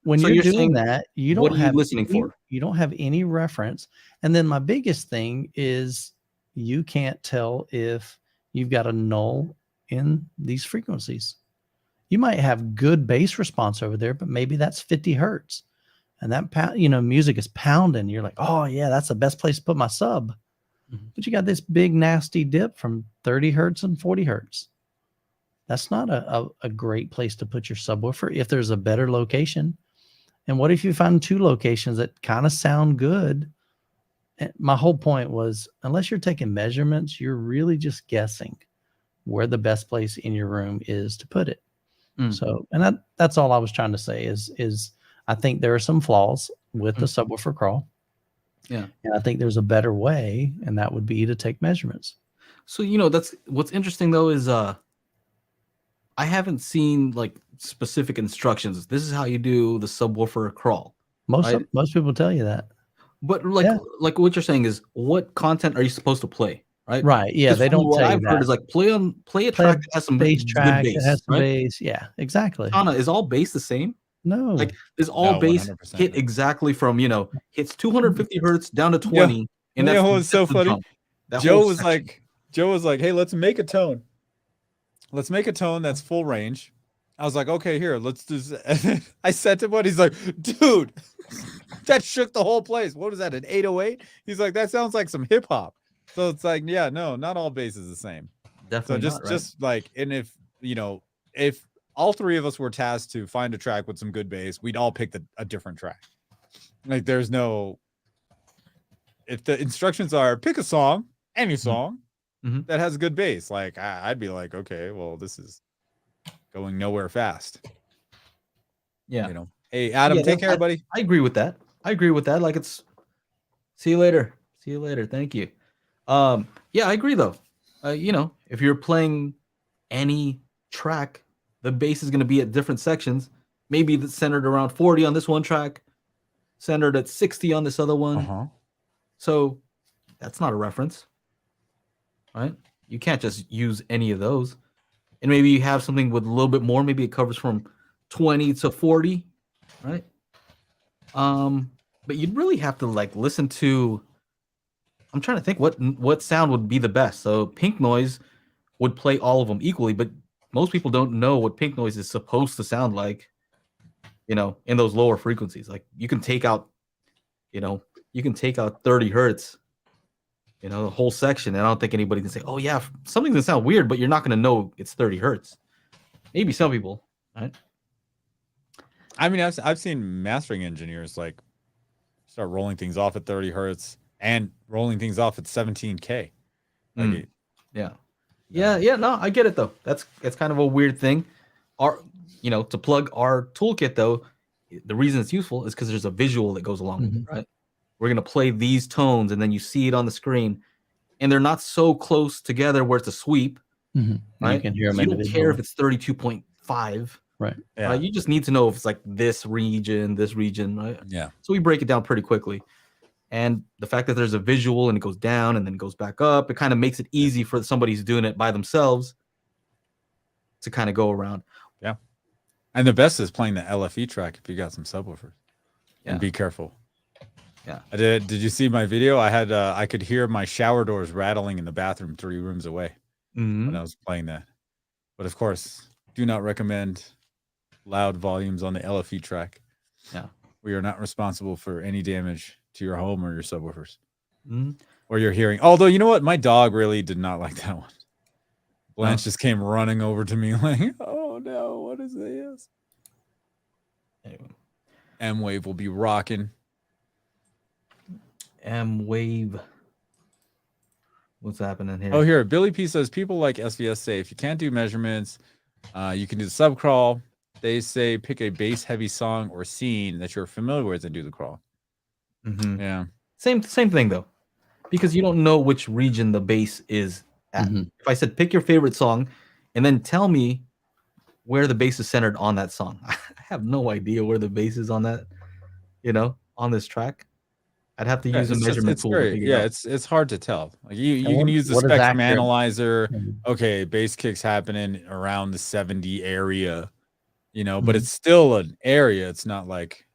when you're doing that, you don't have listening for. You don't have any reference. And then my biggest thing is you can't tell if you've got a null in these frequencies. You might have good bass response over there, but maybe that's 50 hertz. And that music is pounding. You're like, oh yeah, that's the best place to put my sub. But you got this big nasty dip from 30 hertz and 40 hertz. That's not a great place to put your subwoofer if there's a better location. And what if you find 2 locations that kind of sound good? And my whole point was, unless you're taking measurements, you're really just guessing where the best place in your room is to put it. So, and that's all I was trying to say is I think there are some flaws with the subwoofer crawl. Yeah. And I think there's a better way, and that would be to take measurements. So, that's what's interesting though is I haven't seen like specific instructions. This is how you do the subwoofer crawl. Most people tell you that. But like what you're saying is, what content are you supposed to play? Right. Right. Yeah. They don't tell you I've heard is like play a track that has some bass track, bass, it has some bass. Yeah, exactly. Anna, is all bass the same? No. Like is all bass 100%. hit exactly from, hits 250 hertz down to 20. Yeah. And that's what's so funny. Joe was like, hey, let's make a tone. Let's make a tone that's full range. I was like, okay, here, let's do this. And then I said to him, he's like, dude, that shook the whole place. What was that, an 808? He's like, that sounds like some hip hop. So it's like, yeah, no, not all bass is the same. Definitely. So just like, and if, you know, if all three of us were tasked to find a track with some good bass, we'd all pick a different track. Like there's no, if the instructions are pick a song, any song that has a good bass, like I'd be like, okay, well, this is going nowhere fast. Yeah. You know, hey, Adam, take care, buddy. I agree with that. Like it's, see you later. Thank you. Yeah, I agree though. You know, if you're playing any track, the bass is going to be at different sections. Maybe it's centered around 40 on this one track, centered at 60 on this other one. So that's not a reference, right? You can't just use any of those. And maybe you have something with a little bit more. Maybe it covers from 20 to 40, right? But you'd really have to like listen to. I'm trying to think what sound would be the best. So pink noise would play all of them equally, but most people don't know what pink noise is supposed to sound like, you know, in those lower frequencies. Like you can take out 30 hertz, you know, the whole section. And I don't think anybody can say, oh yeah, something's gonna sound weird, but you're not gonna know it's 30 hertz. Maybe some people, right? I mean, I've seen mastering engineers like start rolling things off at 30 hertz and rolling things off at 17K. Like No, I get it though. It's kind of a weird thing. To plug our toolkit though, the reason it's useful is because there's a visual that goes along with it, right? We're gonna play these tones, and then you see it on the screen, and they're not so close together where it's a sweep, right? You can hear them. You don't care if it's 32.5, right? Yeah. Right? You just need to know if it's like this region, right? Yeah. So we break it down pretty quickly. And the fact that there's a visual and it goes down and then goes back up, it kind of makes it easy for somebody who's doing it by themselves to kind of go around. Yeah. And the best is playing the LFE track if you got some subwoofers. Yeah. And be careful. Yeah. Did you see my video? I had I could hear my shower doors rattling in the bathroom 3 rooms away when I was playing that. But of course, do not recommend loud volumes on the LFE track. Yeah. We are not responsible for any damage to your home or your subwoofers or your hearing. Although, you know what? My dog really did not like that one. Blanche just came running over to me like, oh no, what is this? Anyway. M-Wave will be rocking. M-Wave. What's happening here? Oh, here. Billy P says, people like SVS say, if you can't do measurements, you can do the sub crawl. They say pick a bass heavy song or scene that you're familiar with and do the crawl. Yeah. Same thing though, because you don't know which region the bass is at. If I said pick your favorite song, and then tell me where the bass is centered on that song, I have no idea where the bass is on that, on this track. I'd have to use a measurement tool. It's hard to tell. Like you can use the spectrum analyzer. Okay, bass kick's happening around the 70 area, but it's still an area. It's not like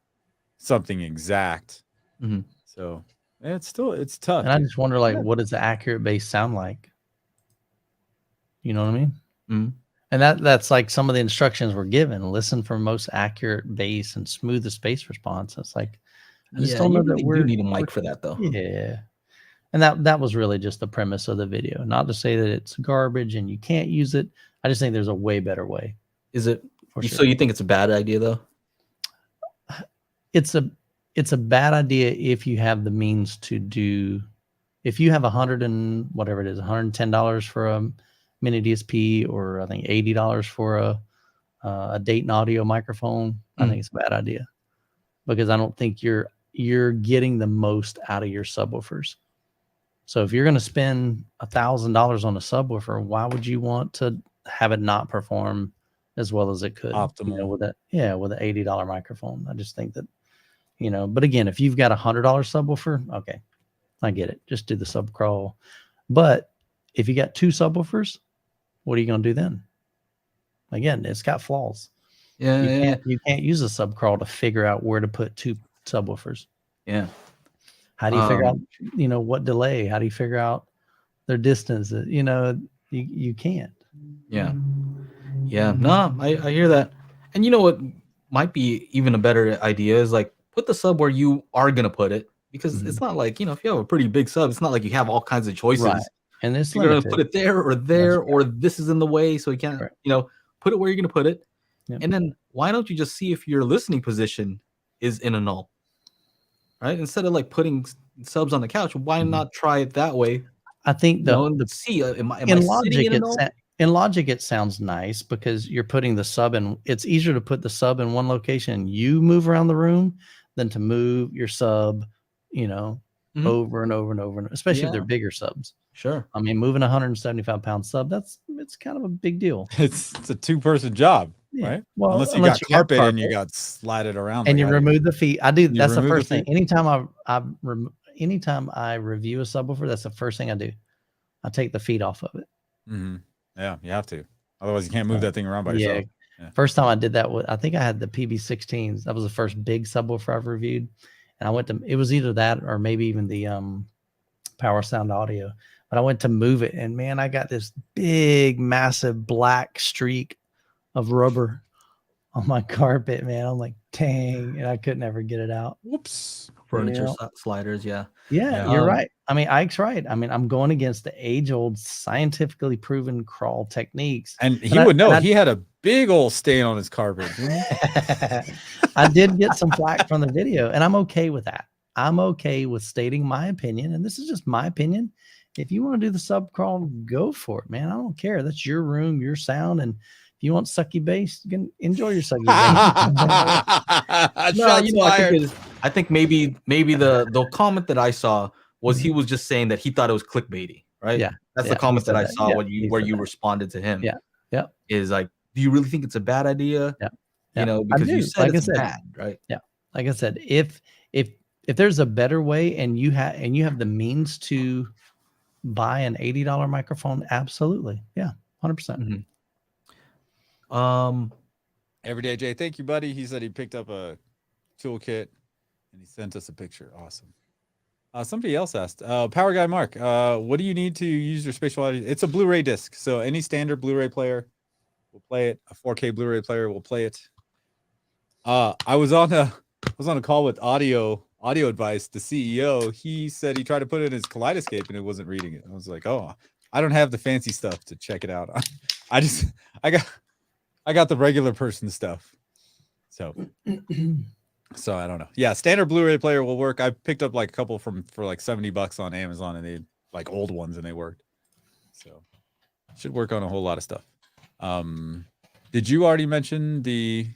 something exact. So it's tough. And I just wonder, what does the accurate bass sound like? You know what I mean? And that's like some of the instructions we're given. Listen for most accurate bass and smoothest bass response. It's like, I just don't know that we need a mic for that though. Yeah. And that was really just the premise of the video. Not to say that it's garbage and you can't use it. I just think there's a way better way. Is it? So you think it's a bad idea though? It's a bad idea if you have the means to do. If you have $110 for a mini DSP, or I think $80 for a Dayton audio microphone, I think it's a bad idea, because I don't think you're getting the most out of your subwoofers. So if you're going to spend $1,000 on a subwoofer, why would you want to have it not perform as well as it could? Optimal. With an $80 microphone. I just think that, but again, if you've got a $100 subwoofer, okay, I get it. Just do the sub crawl. But if you got 2 subwoofers, what are you going to do then? Again, it's got flaws. You can't use a sub crawl to figure out where to put 2 subwoofers. Yeah. How do you figure out, what delay? How do you figure out their distance? You can't. Yeah. Yeah, no, I hear that. And you know what might be even a better idea is like put the sub where you are gonna put it, because it's not like, you know, if you have a pretty big sub, it's not like you have all kinds of choices. Right. And it's You're gonna limited. put it there or there, or this is in the way, so you can't, Correct. you know, put it where you're gonna put it. Yep. And then why don't you just see if your listening position is in a null? Right? Instead of like putting subs on the couch, why not try it that way? I think And see, am I in sitting Logic in a null? in Logic it sounds nice because you're putting the sub in. It's easier to put the sub in one location and you move around the room than to move your sub, you know, over and over and over, especially if they're bigger subs. Sure. I mean, moving a 175-pound sub, it's kind of a big deal. It's a 2-person job, right? Well, unless you got carpet and you got slatted around, and you remove the feet. I do. That's the remove first the thing. Anytime anytime I review a subwoofer, that's the first thing I do. I take the feet off of it. Yeah, you have to. Otherwise, you can't move that thing around by yourself. Yeah. First time I did that, I think I had the PB16s. That was the first big subwoofer I've reviewed. And I went to, it was either that or maybe even the Power Sound Audio. But I went to move it, and man, I got this big, massive black streak of rubber on my carpet, man. I'm like, dang, and I couldn't ever get it out. Whoops. Furniture sliders, yeah, you're right. I mean, Ike's right. I mean, I'm going against the age-old, scientifically proven crawl techniques. And he would know. He had a big old stain on his carpet. I did get some flack from the video, and I'm okay with that. I'm okay with stating my opinion, and this is just my opinion. If you want to do the sub crawl, go for it, man. I don't care. That's your room, your sound, and if you want sucky bass, you can enjoy your sucky bass. No, you know, I think maybe the comment that I saw was he was just saying that he thought it was clickbaity, right? Yeah, that's the comment that I saw where you responded to him. Yeah, is like, do you really think it's a bad idea? Yeah, you know, because you said it's bad, right? Yeah, like I said, if there's a better way and you have the means to buy an $80 microphone, absolutely, yeah, 100%. Everyday Jay, thank you, buddy. He said he picked up a toolkit and he sent us a picture. Awesome. Somebody else asked, Power Guy Mark, what do you need to use your spatial audio? It's a Blu-ray disc, so any standard Blu-ray player will play it. A 4K Blu-ray player will play it. I was on a call with audio advice. The CEO, he said he tried to put it in his Kaleidoscape and it wasn't reading it. I was like, oh, I don't have the fancy stuff to check it out. I got the regular person stuff. So I don't know. Yeah, standard Blu-ray player will work. I picked up like a couple for like $70 on Amazon, and they like old ones and they worked. So should work on a whole lot of stuff. Did you already mention the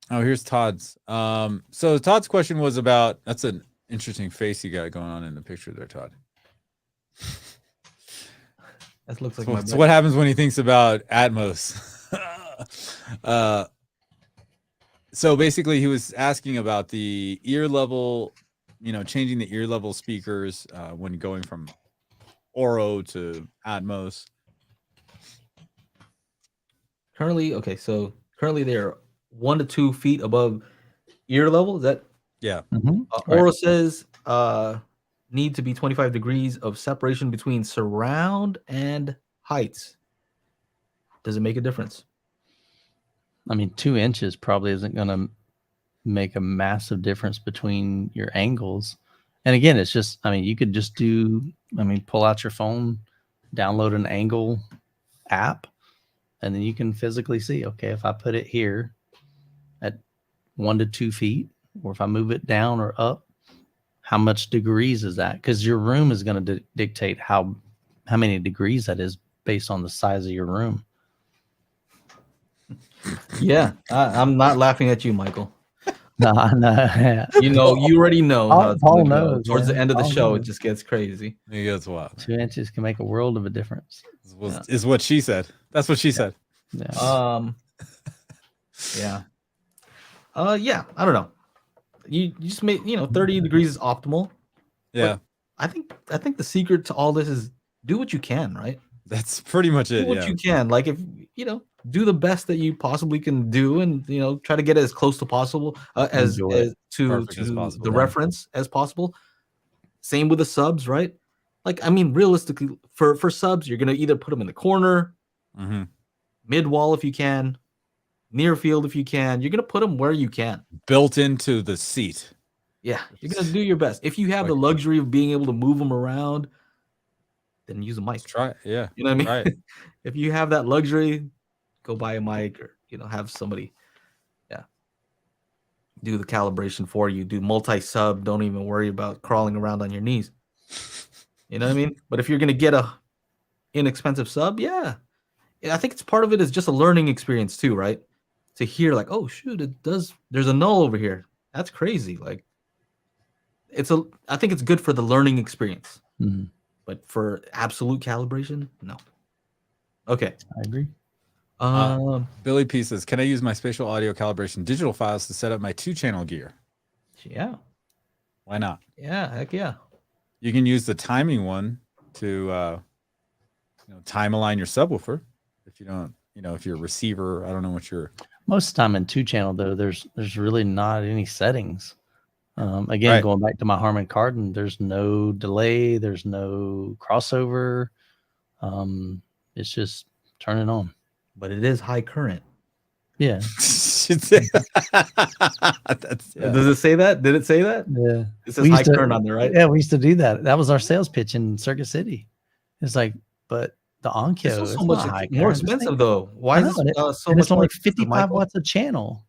here's Todd's. So Todd's question was about, that's an interesting face you got going on in the picture there, Todd. That looks like so what happens when he thinks about Atmos? So basically he was asking about the ear level, you know, changing the ear level speakers when going from Oro to Atmos. Currently they're 1 to 2 feet above ear level. Is that? Yeah. Oro says need to be 25 degrees of separation between surround and heights. Does it make a difference? I mean, 2 inches probably isn't going to make a massive difference between your angles. And again, it's just, I mean, you could just pull out your phone, download an angle app, and then you can physically see, okay, if I put it here at 1 to 2 feet, or if I move it down or up, how much degrees is that? Because your room is going to dictate how many degrees that is based on the size of your room. Yeah, I'm not laughing at you, Michael. No. You already know. Paul knows. Towards the end of the show, it just gets crazy. It gets wild. 2 inches can make a world of a difference. Is what she said. That's what she said. Yeah. Yeah. Yeah. I don't know. You just made 30 degrees is optimal. Yeah. But I think the secret to all this is do what you can, right? That's pretty much it. Do what you can. Like, if do the best that you possibly can do, and try to get it as close to possible as to the reference as possible. Same with the subs, right? Like, I mean, realistically, for subs, you're gonna either put them in the corner mid wall if you can, near field if you can. You're gonna put them where you can, built into the seat. Yeah, you're gonna do your best. If you have the luxury of being able to move them around, then use a mic. Try it. Yeah, you know what I mean. Right. If you have that luxury, go buy a mic, or have somebody, do the calibration for you. Do multi-sub. Don't even worry about crawling around on your knees. You know what I mean? But if you're gonna get a inexpensive sub, I think it's part of it is just a learning experience too, right? To hear like, oh shoot, it does. There's a null over here. That's crazy. Like, I think it's good for the learning experience, but for absolute calibration, no. Okay, I agree. Billy P says, "Can I use my spatial audio calibration digital files to set up my 2-channel gear?" Yeah. Why not? Yeah, heck yeah. You can use the timing one to time align your subwoofer. If you don't, if you're a receiver, I don't know what you're. Most of the time in 2-channel though, there's really not any settings. Again, going back to my Harman Kardon, there's no delay, there's no crossover. It's just turn it on. But it is high current. Yeah. Does it say that? Did it say that? Yeah. It says high current on there, right? Yeah, we used to do that. That was our sales pitch in Circuit City. It's like, but the Onkyo is so much more expensive though. Why is it so much? It's only 55 watts a channel.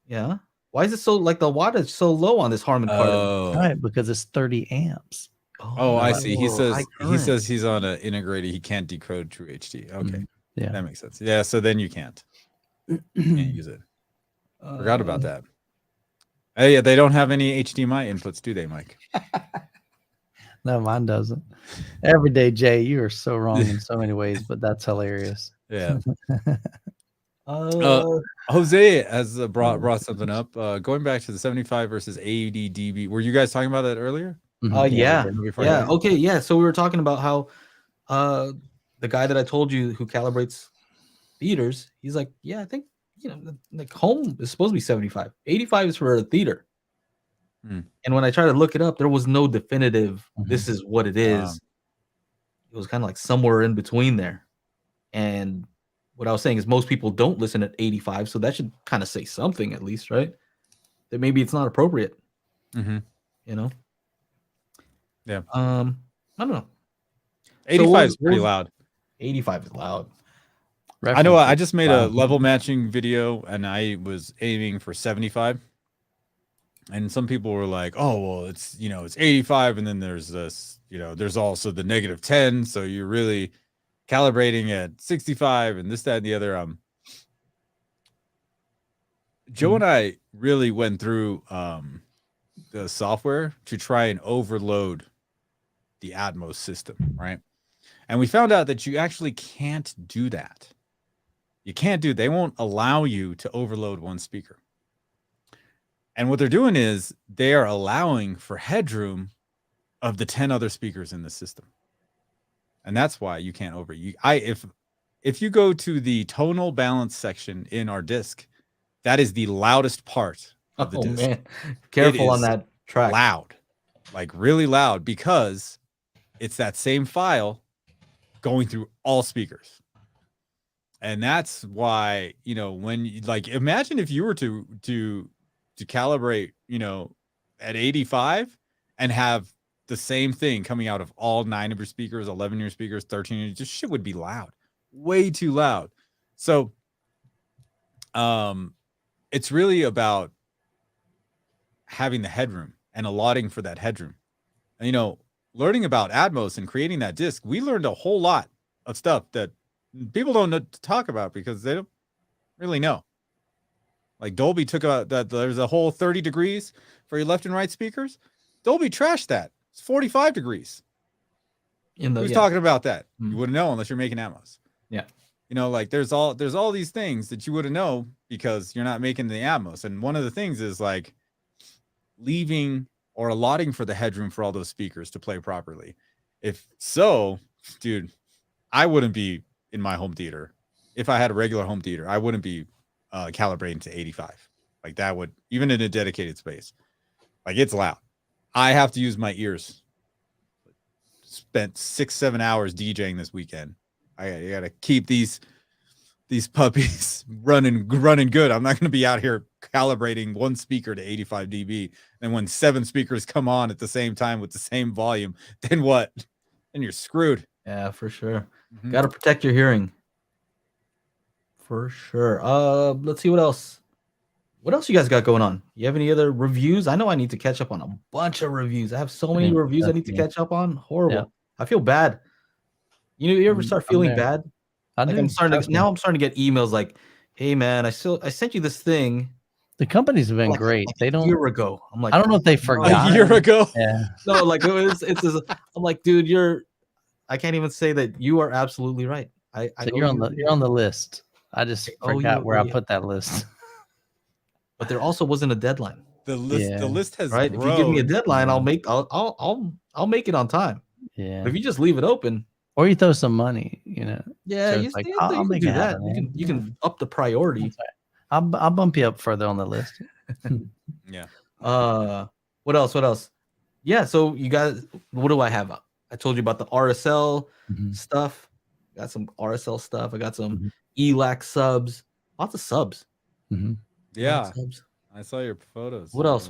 Yeah. Why is it so like the wattage so low on this Harman Kardon? Right, because it's 30 amps. Oh, I see. He says he's on an integrated. He can't decode True HD. Okay, yeah, that makes sense. Yeah, so then you can't use it. Forgot about that. Hey, yeah, they don't have any HDMI inputs, do they, Mike? No, mine doesn't. Every day, Jay, you are so wrong in so many ways, but that's hilarious. Yeah. Jose has brought something up. Going back to the 75 versus 80 dB. Were you guys talking about that earlier? Yeah. Okay. Yeah. So we were talking about how the guy that I told you who calibrates theaters, he's like, yeah, I think like home is supposed to be 75. 85 is for a theater. And when I tried to look it up, there was no definitive. This is what it is. It was kind of like somewhere in between there. And what I was saying is most people don't listen at 85, so that should kind of say something at least, right? That maybe it's not appropriate. Yeah. I don't know. 85 is pretty loud. 85 is loud. I know. I just made a level matching video, and I was aiming for 75. And some people were like, "Oh, well, it's it's 85, and then there's this, there's also the -10, so you're really calibrating at 65 and this, that, and the other." Joe and I really went through the software to try and overload the Atmos system, right? And we found out that you actually can't do that. You can't do. They won't allow you to overload one speaker. And what they're doing is they are allowing for headroom of the 10 other speakers in the system. And that's why you can't if you go to the tonal balance section in our disc, that is the loudest part of the disc. Man. Careful on that track. Loud. Like really loud, because it's that same file going through all speakers. And that's why, when you imagine if you were to calibrate, at 85 and have the same thing coming out of all 9 of your speakers, 11 of your speakers, 13, just shit would be loud, way too loud. So it's really about having the headroom and allotting for that headroom. And, learning about Atmos and creating that disc, we learned a whole lot of stuff that people don't know to talk about because they don't really know. Like Dolby took out that there's a whole 30 degrees for your left and right speakers. Dolby trashed that. It's 45 degrees. Who's talking about that? You wouldn't know unless you're making Atmos. Yeah. There's all these things that you wouldn't know because you're not making the Atmos. And one of the things is like leaving or allotting for the headroom for all those speakers to play properly. If so, dude, I wouldn't be in my home theater. If I had a regular home theater, I wouldn't be calibrating to 85. Like that would, even in a dedicated space, like it's loud. I have to use my ears. Spent 6-7 hours DJing this weekend. I gotta keep these these puppies running good. I'm not going to be out here calibrating one speaker to 85 dB. And when 7 speakers come on at the same time with the same volume, then what? Then you're screwed. Yeah, for sure. Got to protect your hearing. For sure. Let's see what else. What else you guys got going on? You have any other reviews? I know I need to catch up on a bunch of reviews. I have so many reviews I need to catch up on. Horrible. Yeah. I feel bad. You ever start feeling bad? I'm starting to get emails like, "Hey man, I sent you this thing." The companies have been great. They don't. A year ago, I'm like, I don't know if they forgot. A year ago. Yeah. No, like I'm like, dude, I can't even say that you are absolutely right. You're on the list. I just forgot where I put that list. But there also wasn't a deadline. The list has right. grown. If you give me a deadline, I'll make it on time. Yeah. But if you just leave it open, or you throw some money, Yeah, so you can make do that. You can up the priority. I'll bump you up further on the list. Yeah. What else? Yeah. So you guys, what do I have? I told you about the RSL stuff. Got some RSL stuff. I got some ELAC subs. Lots of subs. Yeah. I saw your photos. What else?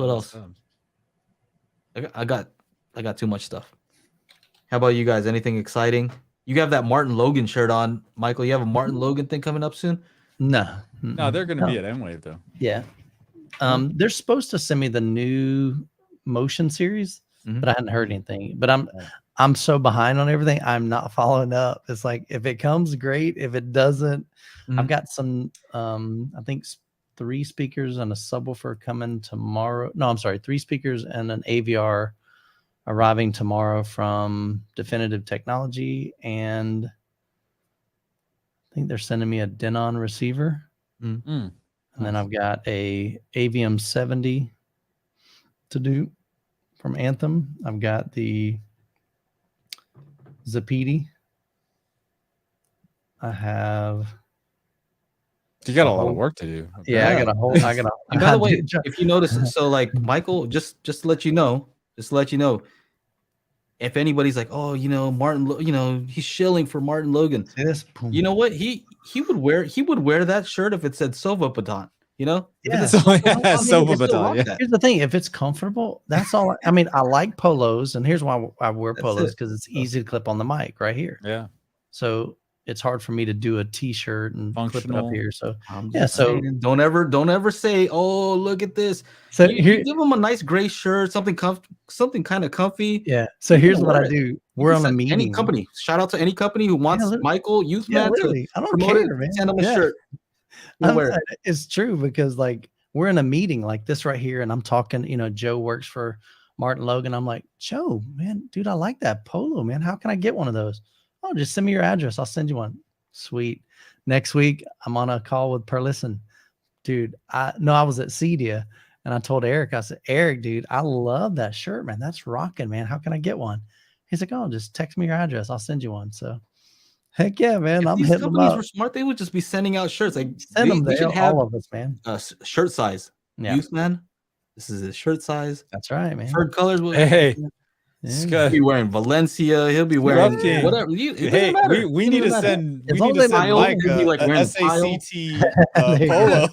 I got too much stuff. How about you guys? Anything exciting? You have that Martin Logan shirt on, Michael. You have a Martin Logan thing coming up soon? No, they're going to be at M-Wave though. Yeah. They're supposed to send me the new motion series, but I hadn't heard anything. But I'm so behind on everything. I'm not following up. It's like if it comes, great. If it doesn't, I've got some. I think 3 speakers and a subwoofer coming tomorrow. No, I'm sorry, 3 speakers and an AVR arriving tomorrow from Definitive Technology, and I think they're sending me a Denon receiver. And then I've got a AVM 70 to do from Anthem. I've got the Zapiti. I have. You got a lot of work to do. Okay. Yeah, I got a whole. And by the way, if you notice, so like Michael, just to let you know, if anybody's like, oh, Martin, he's shilling for Martin Logan. You know what? He would wear that shirt if it said Sova Baton. Yeah. Sova Baton. Yeah. Here's the thing: if it's comfortable, that's all. I mean, I like polos, and here's why I wear polos, because it's easy to clip on the mic right here. Yeah. So it's hard for me to do a t-shirt and clip it up here. So so don't ever say, oh, look at this. So you give them a nice gray shirt, something kind of comfy. Yeah. So here's what I do. We're on a meeting. Any company. Shout out to any company who wants Michael Youthman to I don't care, man. Send them a shirt. It's true, because like we're in a meeting like this right here, and I'm talking, Joe works for Martin Logan. I'm like, Joe, man, dude, I like that polo, man. How can I get one of those? Oh, just send me your address. I'll send you one. Sweet. Next week, I'm on a call with Perlison. Dude, I was at Cedia, and I told Eric, I said, Eric, dude, I love that shirt, man. That's rocking, man. How can I get one? He's like, oh, just text me your address. I'll send you one. So, heck yeah, man. If I'm these hitting companies them up. were smart, they would just be sending out shirts. Like, send them there, all of us, man. Shirt size. Yeah. Youthman, this is his shirt size. That's right, man. Preferred colors. Hey. Yeah. He'll be wearing Valencia. He'll be wearing whatever. We need to send Mike a SACT polo.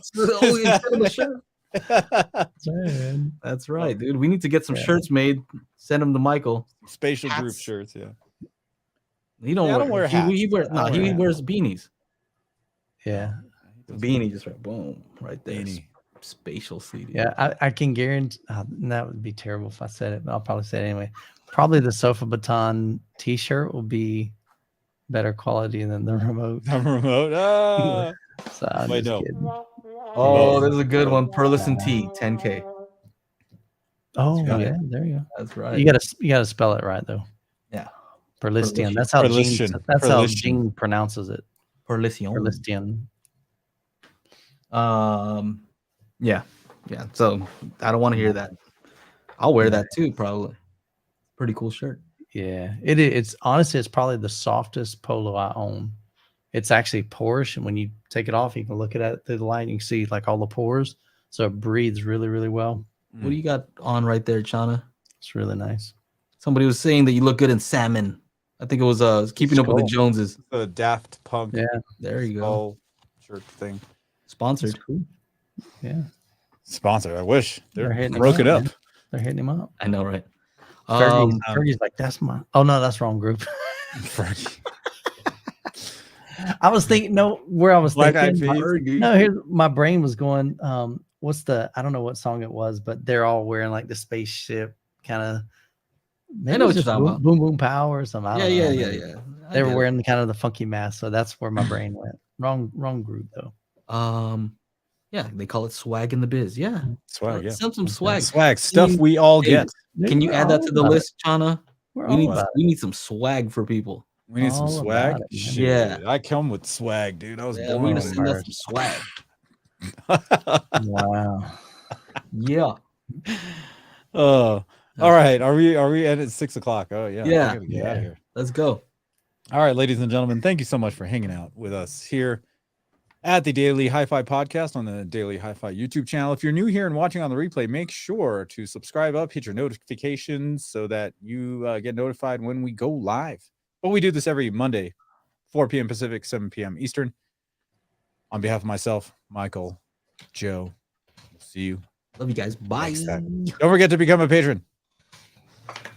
That's right, dude. We need to get some shirts made. Send them to Michael. Spatial group shirts, yeah. He don't wear hats. He wears beanies. Yeah, beanie, just right, boom, right there. Beanie. Spatial CD. Yeah, I can guarantee that would be terrible if I said it, but I'll probably say it anyway. Probably the Sofa Baton t-shirt will be better quality than the remote. The remote. So I'm wait, no. Kidding. Oh, there's a good one. Perlison T, 10K. Oh yeah, there you go. That's right. You gotta spell it right though. Yeah. Perlistian. That's how Gene pronounces it. Perlistian. Yeah. So I don't want to hear that. I'll wear that too, probably. Pretty cool shirt. Yeah, it's honestly, it's probably the softest polo I own. It's actually porish, and when you take it off, you can look at it through the light and you can see like all the pores. So it breathes really, really well. What do you got on right there, Chana? It's really nice. Somebody was saying that you look good in salmon. I think it was Keeping Up with the Joneses. The Daft Punk. Yeah, there you go. shirt thing. Sponsored. That's cool. Yeah. Sponsored. I wish They're hitting him broke it up. man. They're hitting him up. I know, right? Fergie's like, that's my. Oh no, that's wrong group. Fergie. I was thinking. No, where I was Black Eyed thinking. Peas. No, here my brain was going. What's the? I don't know what song it was, but they're all wearing like the spaceship kind of. I know what you're talking about. Boom Boom Power or something. I don't know. Yeah. They were wearing kind of the funky mask, so that's where my brain went. Wrong group though. Yeah, they call it swag in the biz. Yeah, Swag. Yeah, some swag. Swag stuff we all get. Can you add that to the list, Chana? We need some swag for people. We need some swag. Shit. Yeah, I come with swag, dude. I was born. We're gonna send us some swag. Wow. Yeah. All right. Are we at 6 o'clock? Oh yeah. Yeah. I gotta get out of here. Let's go. All right, ladies and gentlemen, thank you so much for hanging out with us here at the Daily Hi-Fi Podcast on the Daily Hi-Fi YouTube channel. If you're new here and watching on the replay, make sure to subscribe up, hit your notifications so that you get notified when we go live. But we do this every Monday, 4 p.m. Pacific, 7 p.m. Eastern. On behalf of myself, Michael, Joe, we'll see you. Love you guys. Bye. Don't forget to become a patron.